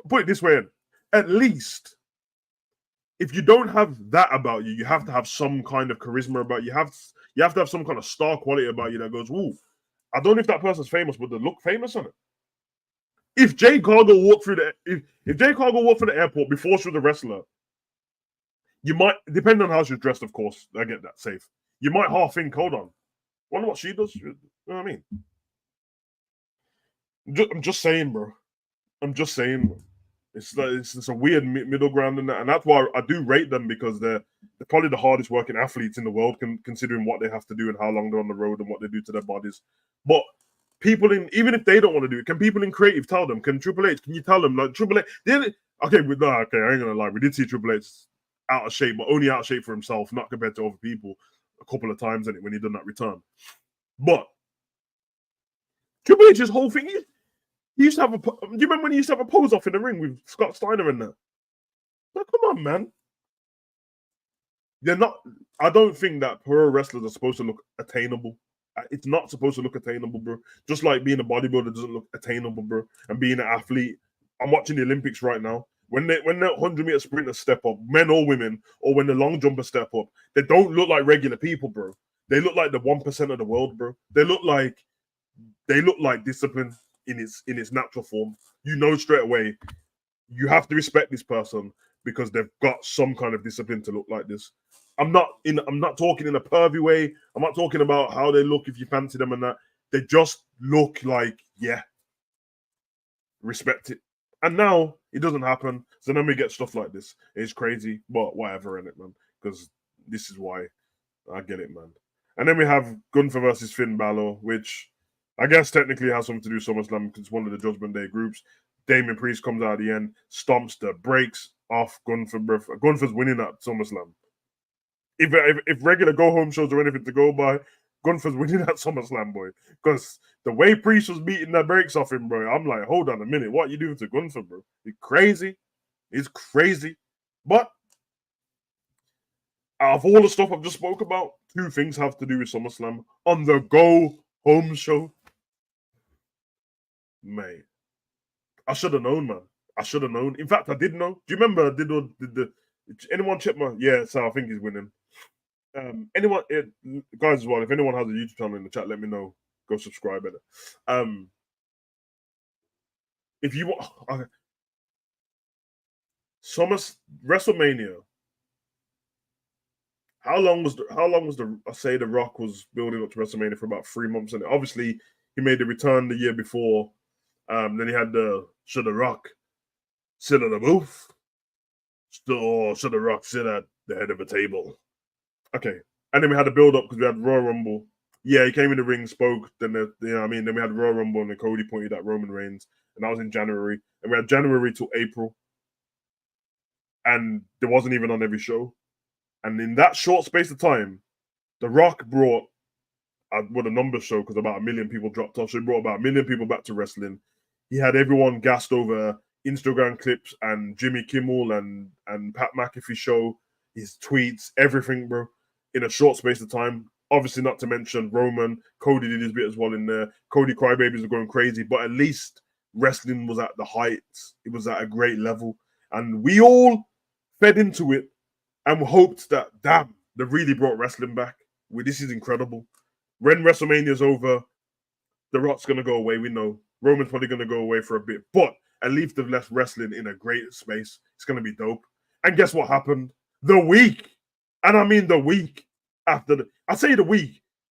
put it this way. At least if you don't have that about you, you have to have some kind of charisma about you. You have to have some kind of star quality about you that goes, "Ooh, I don't know if that person's famous, but they look famous on it." If Jay Cargill walked through if Jay Cargill walked through the airport before she was a wrestler, you might, depending on how she's dressed, of course, I get that safe. You might half think, hold on, wonder what she does. You know what I mean? I'm just saying, bro. I'm just saying. It's a weird middle ground in that, and that's why I do rate them, because they're probably the hardest working athletes in the world, considering what they have to do and how long they're on the road and what they do to their bodies. But people in, even if they don't want to do it, can people in creative tell them? Can Triple H? Can you tell them, like, Triple H? Okay, okay, I ain't gonna lie. We did see Triple H out of shape, but only out of shape for himself, not compared to other people. A couple of times in it when he done that return, but Triple H's whole thing. He used to have a. Do you remember when he used to have a pose off in the ring with Scott Steiner and that? Like, come on, man. They're not. I don't think that pro wrestlers are supposed to look attainable. It's not supposed to look attainable, bro. Just like being a bodybuilder doesn't look attainable, bro. And being an athlete. I'm watching the Olympics right now. When the 100-meter sprinters step up, men or women, or when the long jumpers step up, they don't look like regular people, bro. They look like the 1% of the world, bro. They look like discipline in its natural form. You know straight away you have to respect this person because they've got some kind of discipline to look like this. I'm not talking in a pervy way. I'm not talking about how they look if you fancy them and that. They just look like, yeah, respect it. And now it doesn't happen. So then we get stuff like this. It's crazy, but whatever in it, man. Because this is why I get it, man. And then we have Gunther versus Finn Balor, which I guess technically has something to do with SummerSlam because it's one of the Judgment Day groups. Damien Priest comes out at the end, stomps the brakes off Gunther. Gunther's winning at SummerSlam. If regular go home shows are anything to go by, Gunther's winning at SummerSlam, boy. Because the way Priest was beating the brakes off him, bro, I'm like, hold on a minute, what are you doing to Gunther, bro? It's crazy. It's crazy. But out of all the stuff I've just spoke about, two things have to do with SummerSlam on the go home show. Mate, I should have known, man. I should have known. In fact, I did know. Do you remember? Did anyone check my? Yeah, so I think he's winning. Guys as well. If anyone has a YouTube channel in the chat, let me know. Go subscribe. If you want, WrestleMania. How long was the? I say The Rock was building up to WrestleMania for about 3 months, and obviously he made the return the year before. Then he had should The Rock sit at the booth, or should The Rock sit at the head of a table? Okay, and then we had the build up because we had Royal Rumble. Yeah, he came in the ring, spoke. Then Then we had Royal Rumble, and then Cody pointed at Roman Reigns, and that was in January. And we had January to April, and there wasn't even on every show. And in that short space of time, The Rock brought the numbers show because about 1 million people dropped off. So he brought about 1 million people back to wrestling. He had everyone gassed over Instagram clips and Jimmy Kimmel and Pat McAfee show, his tweets, everything, bro, in a short space of time. Obviously, not to mention Roman. Cody did his bit as well in there. Cody crybabies were going crazy, but at least wrestling was at the heights. It was at a great level. And we all fed into it and hoped that, damn, they really brought wrestling back. This is incredible. When WrestleMania's over, The Rock's going to go away, we know. Roman's probably going to go away for a bit, but at least they've left wrestling in a great space. It's going to be dope. And guess what happened? The week, and I mean the week after, the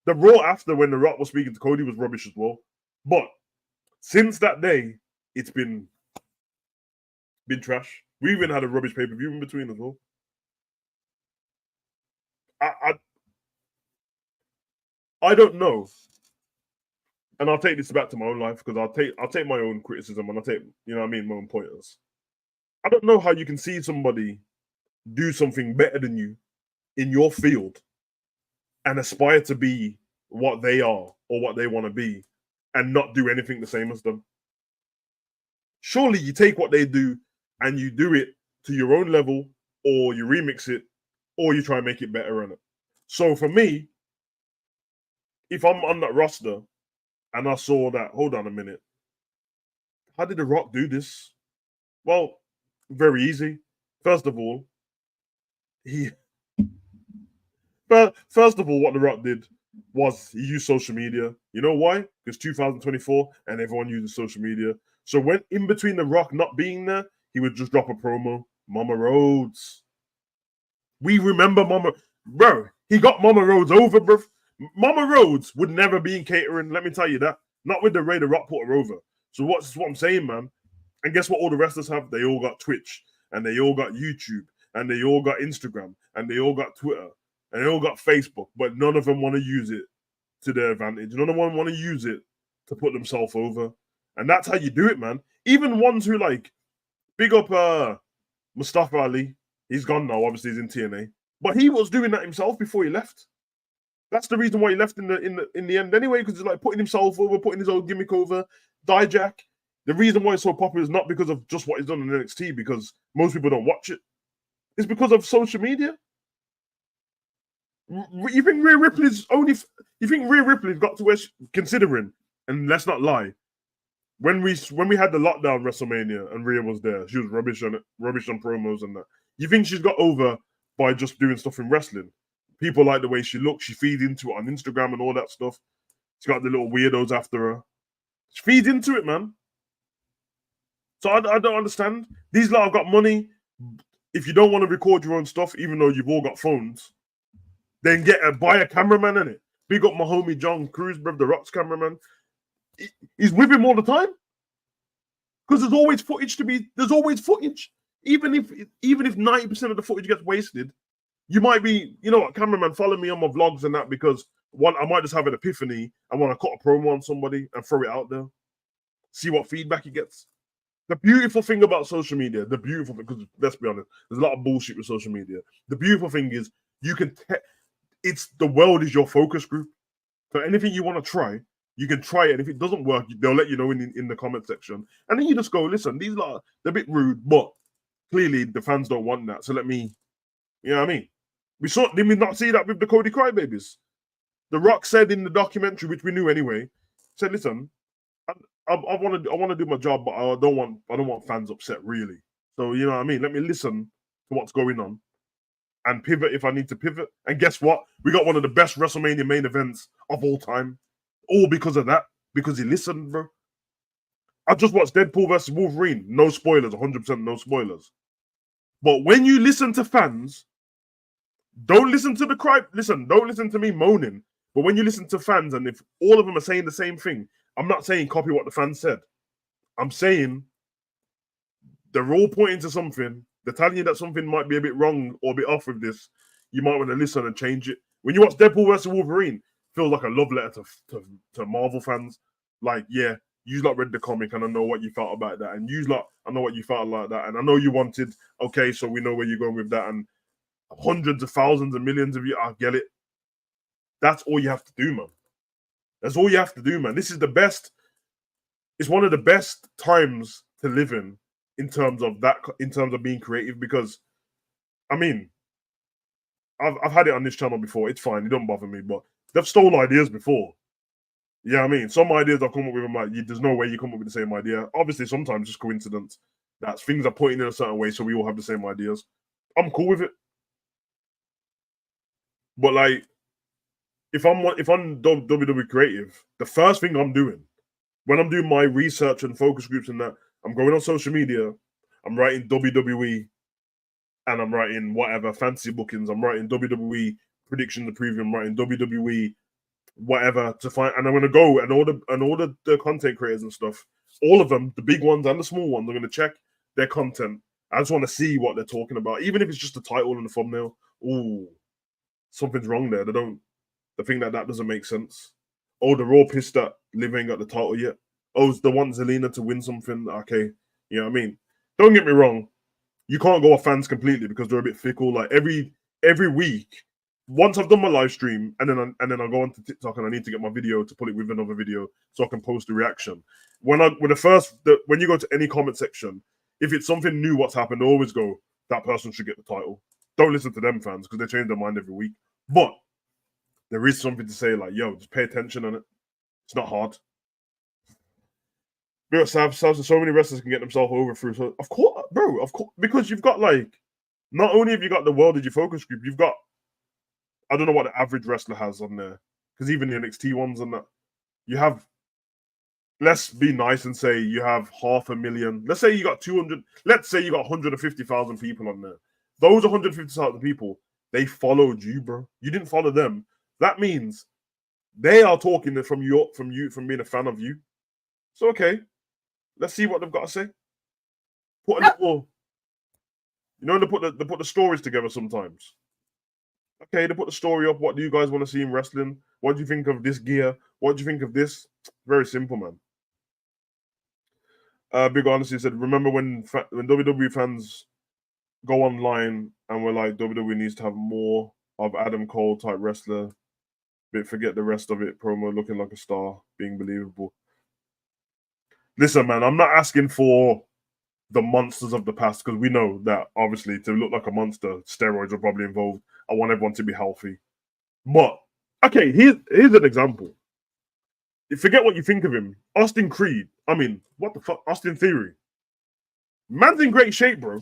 Raw after when The Rock was speaking to Cody was rubbish as well. But since that day, it's been trash. We even had a rubbish pay-per-view in between as well. I don't know, and I'll take this back to my own life because I'll take my own criticism and I'll take, you know what I mean, my own pointers. I don't know how you can see somebody do something better than you in your field and aspire to be what they are or what they want to be and not do anything the same as them. Surely you take what they do and you do it to your own level, or you remix it, or you try and make it better on it. So for me, if I'm on that roster and I saw that, hold on a minute, how did The Rock do this? Well, very easy. First of all, he first of all, what The Rock did was he used social media. You know why? Because 2024 and everyone uses social media. So when in between The Rock not being there, he would just drop a promo. Mama Rhodes. We remember Mama, bro. He got Mama Rhodes over, bro. Mama Rhodes would never be in catering. Let me tell you that. Not with the way The Rock put her over. So what's what I'm saying, man? And guess what? All the wrestlers have. They all got Twitch, and they all got YouTube, and they all got Instagram, and they all got Twitter, and they all got Facebook. But none of them want to use it to their advantage. None of them want to use it to put themselves over. And that's how you do it, man. Even ones who like big up Mustafa Ali. He's gone now. Obviously, he's in TNA, but he was doing that himself before he left. That's the reason why he left in the end anyway, because he's like putting himself over, putting his own gimmick over. Dijak. The reason why it's so popular is not because of just what he's done in NXT, because most people don't watch it. It's because of social media. You think Rhea Ripley's only? You think Rhea Ripley's got to where considering? And let's not lie. When we had the lockdown WrestleMania and Rhea was there, she was rubbish on promos and that. You think she's got over by just doing stuff in wrestling? People like the way she looks. She feeds into it on Instagram and all that stuff. She's got the little weirdos after her. She feeds into it, man. So I don't understand. These lot have got money. If you don't want to record your own stuff, even though you've all got phones, then buy a cameraman in it. Big up my homie John Cruz, bro, The Rock's cameraman. He's with him all the time. Because there's always footage to be. There's always footage. Even if 90% of the footage gets wasted, you might be, you know what, cameraman, follow me on my vlogs and that, because I might just have an epiphany. I want to cut a promo on somebody and throw it out there. See what feedback he gets. The beautiful thing about social media, because let's be honest, there's a lot of bullshit with social media. The beautiful thing is you can, it's the world is your focus group. So anything you want to try, you can try it. And if it doesn't work, they'll let you know in the comment section. And then you just go, listen, these are they're a bit rude, but clearly the fans don't want that. So let me, you know what I mean? Did we not see that with the Cody Crybabies? The Rock said in the documentary, which we knew anyway, said, listen, I want to do my job, but I don't want fans upset, really. So you know what I mean. Let me listen to what's going on and pivot if I need to pivot. And guess what? We got one of the best WrestleMania main events of all time, all because of that. Because he listened, bro. I just watched Deadpool versus Wolverine. No spoilers, 100% no spoilers. But when you listen to fans, don't listen to the cry. Listen, don't listen to me moaning. But when you listen to fans, and if all of them are saying the same thing, I'm not saying copy what the fans said. I'm saying they're all pointing to something. They're telling you that something might be a bit wrong or a bit off with this. You might want to listen and change it. When you watch Deadpool versus Wolverine, it feels like a love letter to Marvel fans. Like, yeah, you lot read the comic and I know what you felt about that. And you lot, I know what you felt like that. And I know you wanted, okay, so we know where you're going with that. And hundreds of thousands and millions of you, I get it. That's all you have to do, man. That's all you have to do, man. This is the best. It's one of the best times to live in terms of that, in terms of being creative. Because, I mean, I've had it on this channel before. It's fine. It don't bother me. But they've stolen ideas before. Yeah, I mean, some ideas I've come up with, I'm like, there's no way you come up with the same idea. Obviously, sometimes it's coincidence that things are pointing in a certain way, so we all have the same ideas. I'm cool with it. But like, if I'm WWE creative, the first thing I'm doing when I'm doing my research and focus groups and that, I'm going on social media, I'm writing WWE, and I'm writing whatever fantasy bookings. I'm writing WWE predictions and preview. I'm writing WWE whatever to find, and I'm going to go and all the content creators and stuff. All of them, the big ones and the small ones, I'm going to check their content. I just want to see what they're talking about, even if it's just the title and the thumbnail. Ooh, something's wrong there. They think that doesn't make sense. Oh, they're all pissed that Liv ain't got the title yet. Oh, they want Zelina to win something. Okay, you know what I mean? Don't get me wrong. You can't go off fans completely because they're a bit fickle. Like every week, once I've done my live stream and then I go onto TikTok and I need to get my video to put it with another video so I can post a reaction. When you go to any comment section, if it's something new what's happened, I always go, that person should get the title. Don't listen to them fans because they change their mind every week. But there is something to say, like, yo, just pay attention on it. It's not hard. So many wrestlers can get themselves over through. So of course, bro, because you've got like not only have you got the World Did You Focus group, you've got, I don't know what the average wrestler has on there, because even the NXT ones and that, you have, let's be nice and say you have 500,000. Let's say you got 200, let's say you got 150,000 people on there. Those 150,000 people, they followed you, bro. You didn't follow them. That means they are talking from being a fan of you. So, okay, let's see what they've got to say. Put a little, they put the stories together sometimes. Okay, they put the story up. What do you guys want to see in wrestling? What do you think of this gear? What do you think of this? Very simple, man. Big Honesty said, remember when WWE fans go online and we're like, WWE needs to have more of Adam Cole type wrestler, but forget the rest of it. Promo looking like a star, being believable. Listen, man, I'm not asking for the monsters of the past, because we know that obviously to look like a monster, steroids are probably involved. I want everyone to be healthy. But okay, here's an example. Forget what you think of him. Austin Creed. I mean, what the fuck? Austin Theory. Man's in great shape, bro.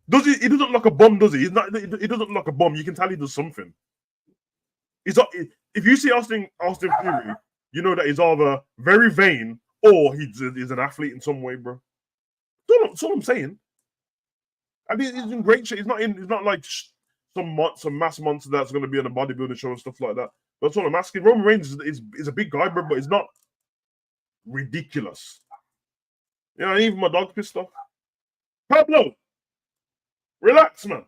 Does he? He doesn't look like a bum, does he? He's not. He doesn't look like a bum. You can tell he does something. He's not, if you see Austin Theory, you know that he's either very vain or he's an athlete in some way, bro. That's all I'm saying. I mean, he's in great shape. He's not like some mass monster that's going to be on a bodybuilding show and stuff like that. That's all I'm asking. Roman Reigns is a big guy, bro, but he's not ridiculous. You know, even my dog's pissed off. Pablo, relax, man.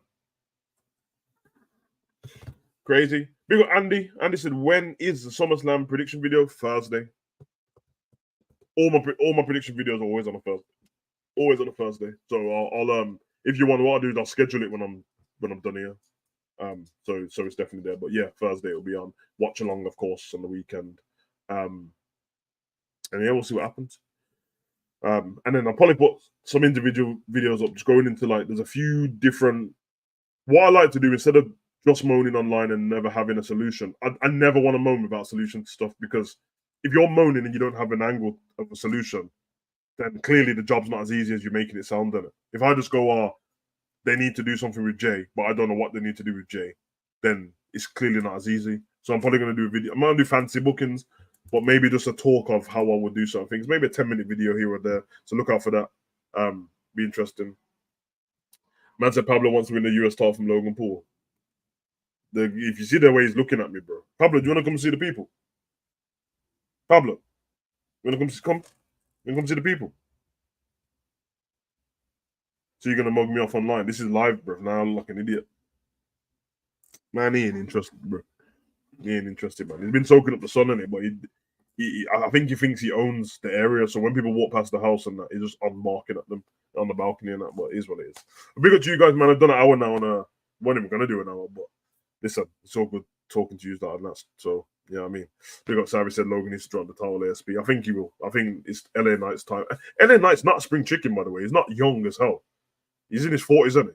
Crazy. Big up Andy. Andy said, when is the SummerSlam prediction video? Thursday. All my prediction videos are always on a Thursday. Always on a Thursday. So I'll if you want, what I'll do is I'll schedule it when I'm done here. So it's definitely there. But yeah, Thursday it'll be on. Watch along, of course, on the weekend. And yeah, we'll see what happens. And then I'll probably put some individual videos up, just going into like, there's a few different. What I like to do, instead of just moaning online and never having a solution, I never want to moan without solution to stuff, because if you're moaning and you don't have an angle of a solution, then clearly the job's not as easy as you're making it sound, doesn't it? If I just go, they need to do something with Jay, but I don't know what they need to do with Jay, then it's clearly not as easy. So I'm probably going to do a video. I'm going to do fancy bookings, but maybe just a talk of how I would do certain things. Maybe a 10-minute video here or there. So look out for that. Be interesting. Man said Pablo wants to win the US title from Logan Paul. If you see the way he's looking at me, bro. Pablo, do you want to come see the people? Pablo, you want to come see the people? So you're going to mug me off online. This is live, bro. Now I look like an idiot. Man, he ain't interested, bro. He ain't interested, man. He's been soaking up the sun in it, but I think he thinks he owns the area. So when people walk past the house and that, he's just unmarking at them on the balcony and that. But it is what it is. Big up to you guys, man. I've done an hour now on wasn't even gonna do an hour, but listen, it's all good talking to you that and that's so. Yeah, I mean, big up Savvy said Logan needs to drop the title ASP. I think he will. I think it's LA Knight's time. LA Knight's not a spring chicken, by the way. He's not young as hell. He's in his 40s, isn't he?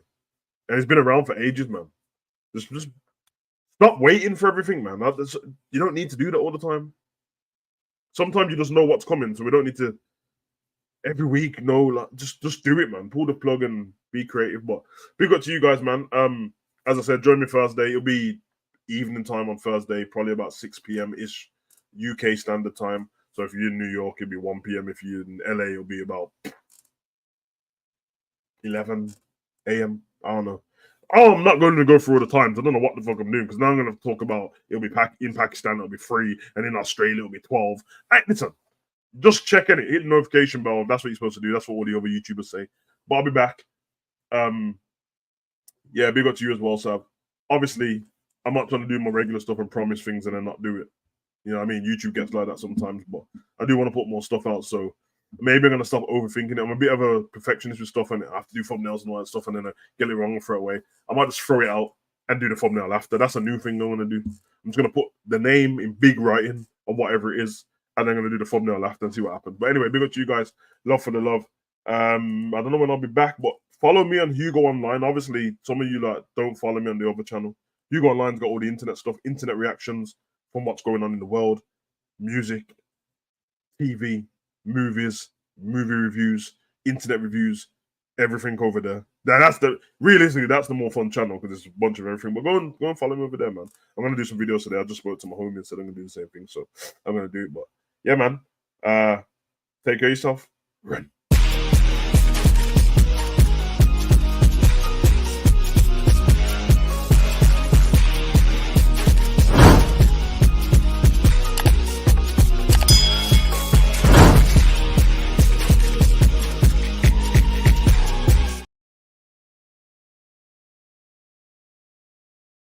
And he's been around for ages, man. Just stop waiting for everything, man. You don't need to do that all the time. Sometimes you just know what's coming, so we don't need to every week know. Like, just do it, man. Pull the plug and be creative. But big up to you guys, man. As I said, join me Thursday. It'll be evening time on Thursday, probably about 6 p.m. ish UK standard time. So if you're in New York, it'll be 1 p.m. If you're in LA, it'll be about 11 a.m. I don't know. Oh, I'm not going to go through all the times. I don't know what the fuck I'm doing, because now I'm going to talk about it'll be in Pakistan, it'll be 3, and in Australia, it'll be 12. Hey, listen, just check in it. Hit the notification bell. That's what you're supposed to do. That's what all the other YouTubers say. But I'll be back. Yeah, big up to you as well, Sav. Obviously, I'm not trying to do my regular stuff and promise things and then not do it. You know what I mean? YouTube gets like that sometimes, but I do want to put more stuff out, so maybe I'm going to stop overthinking it. I'm a bit of a perfectionist with stuff, and I have to do thumbnails and all that stuff, and then I get it wrong and throw it away. I might just throw it out and do the thumbnail after. That's a new thing I'm going to do. I'm just going to put the name in big writing or whatever it is, and then I'm going to do the thumbnail after and see what happens. But anyway, big up to you guys. Love for the love. I don't know when I'll be back, but follow me on HUGO Online. Obviously, some of you don't follow me on the other channel. HUGO Online's got all the internet stuff, internet reactions from what's going on in the world, music, TV, movies, movie reviews, internet reviews, everything over there. That's the realistically that's the more fun channel because it's a bunch of everything. But go and follow me over there, man. I'm gonna do some videos today. I just spoke to my homie and said I'm gonna do the same thing, so I'm gonna do it. But yeah, man. Take care of yourself. Run.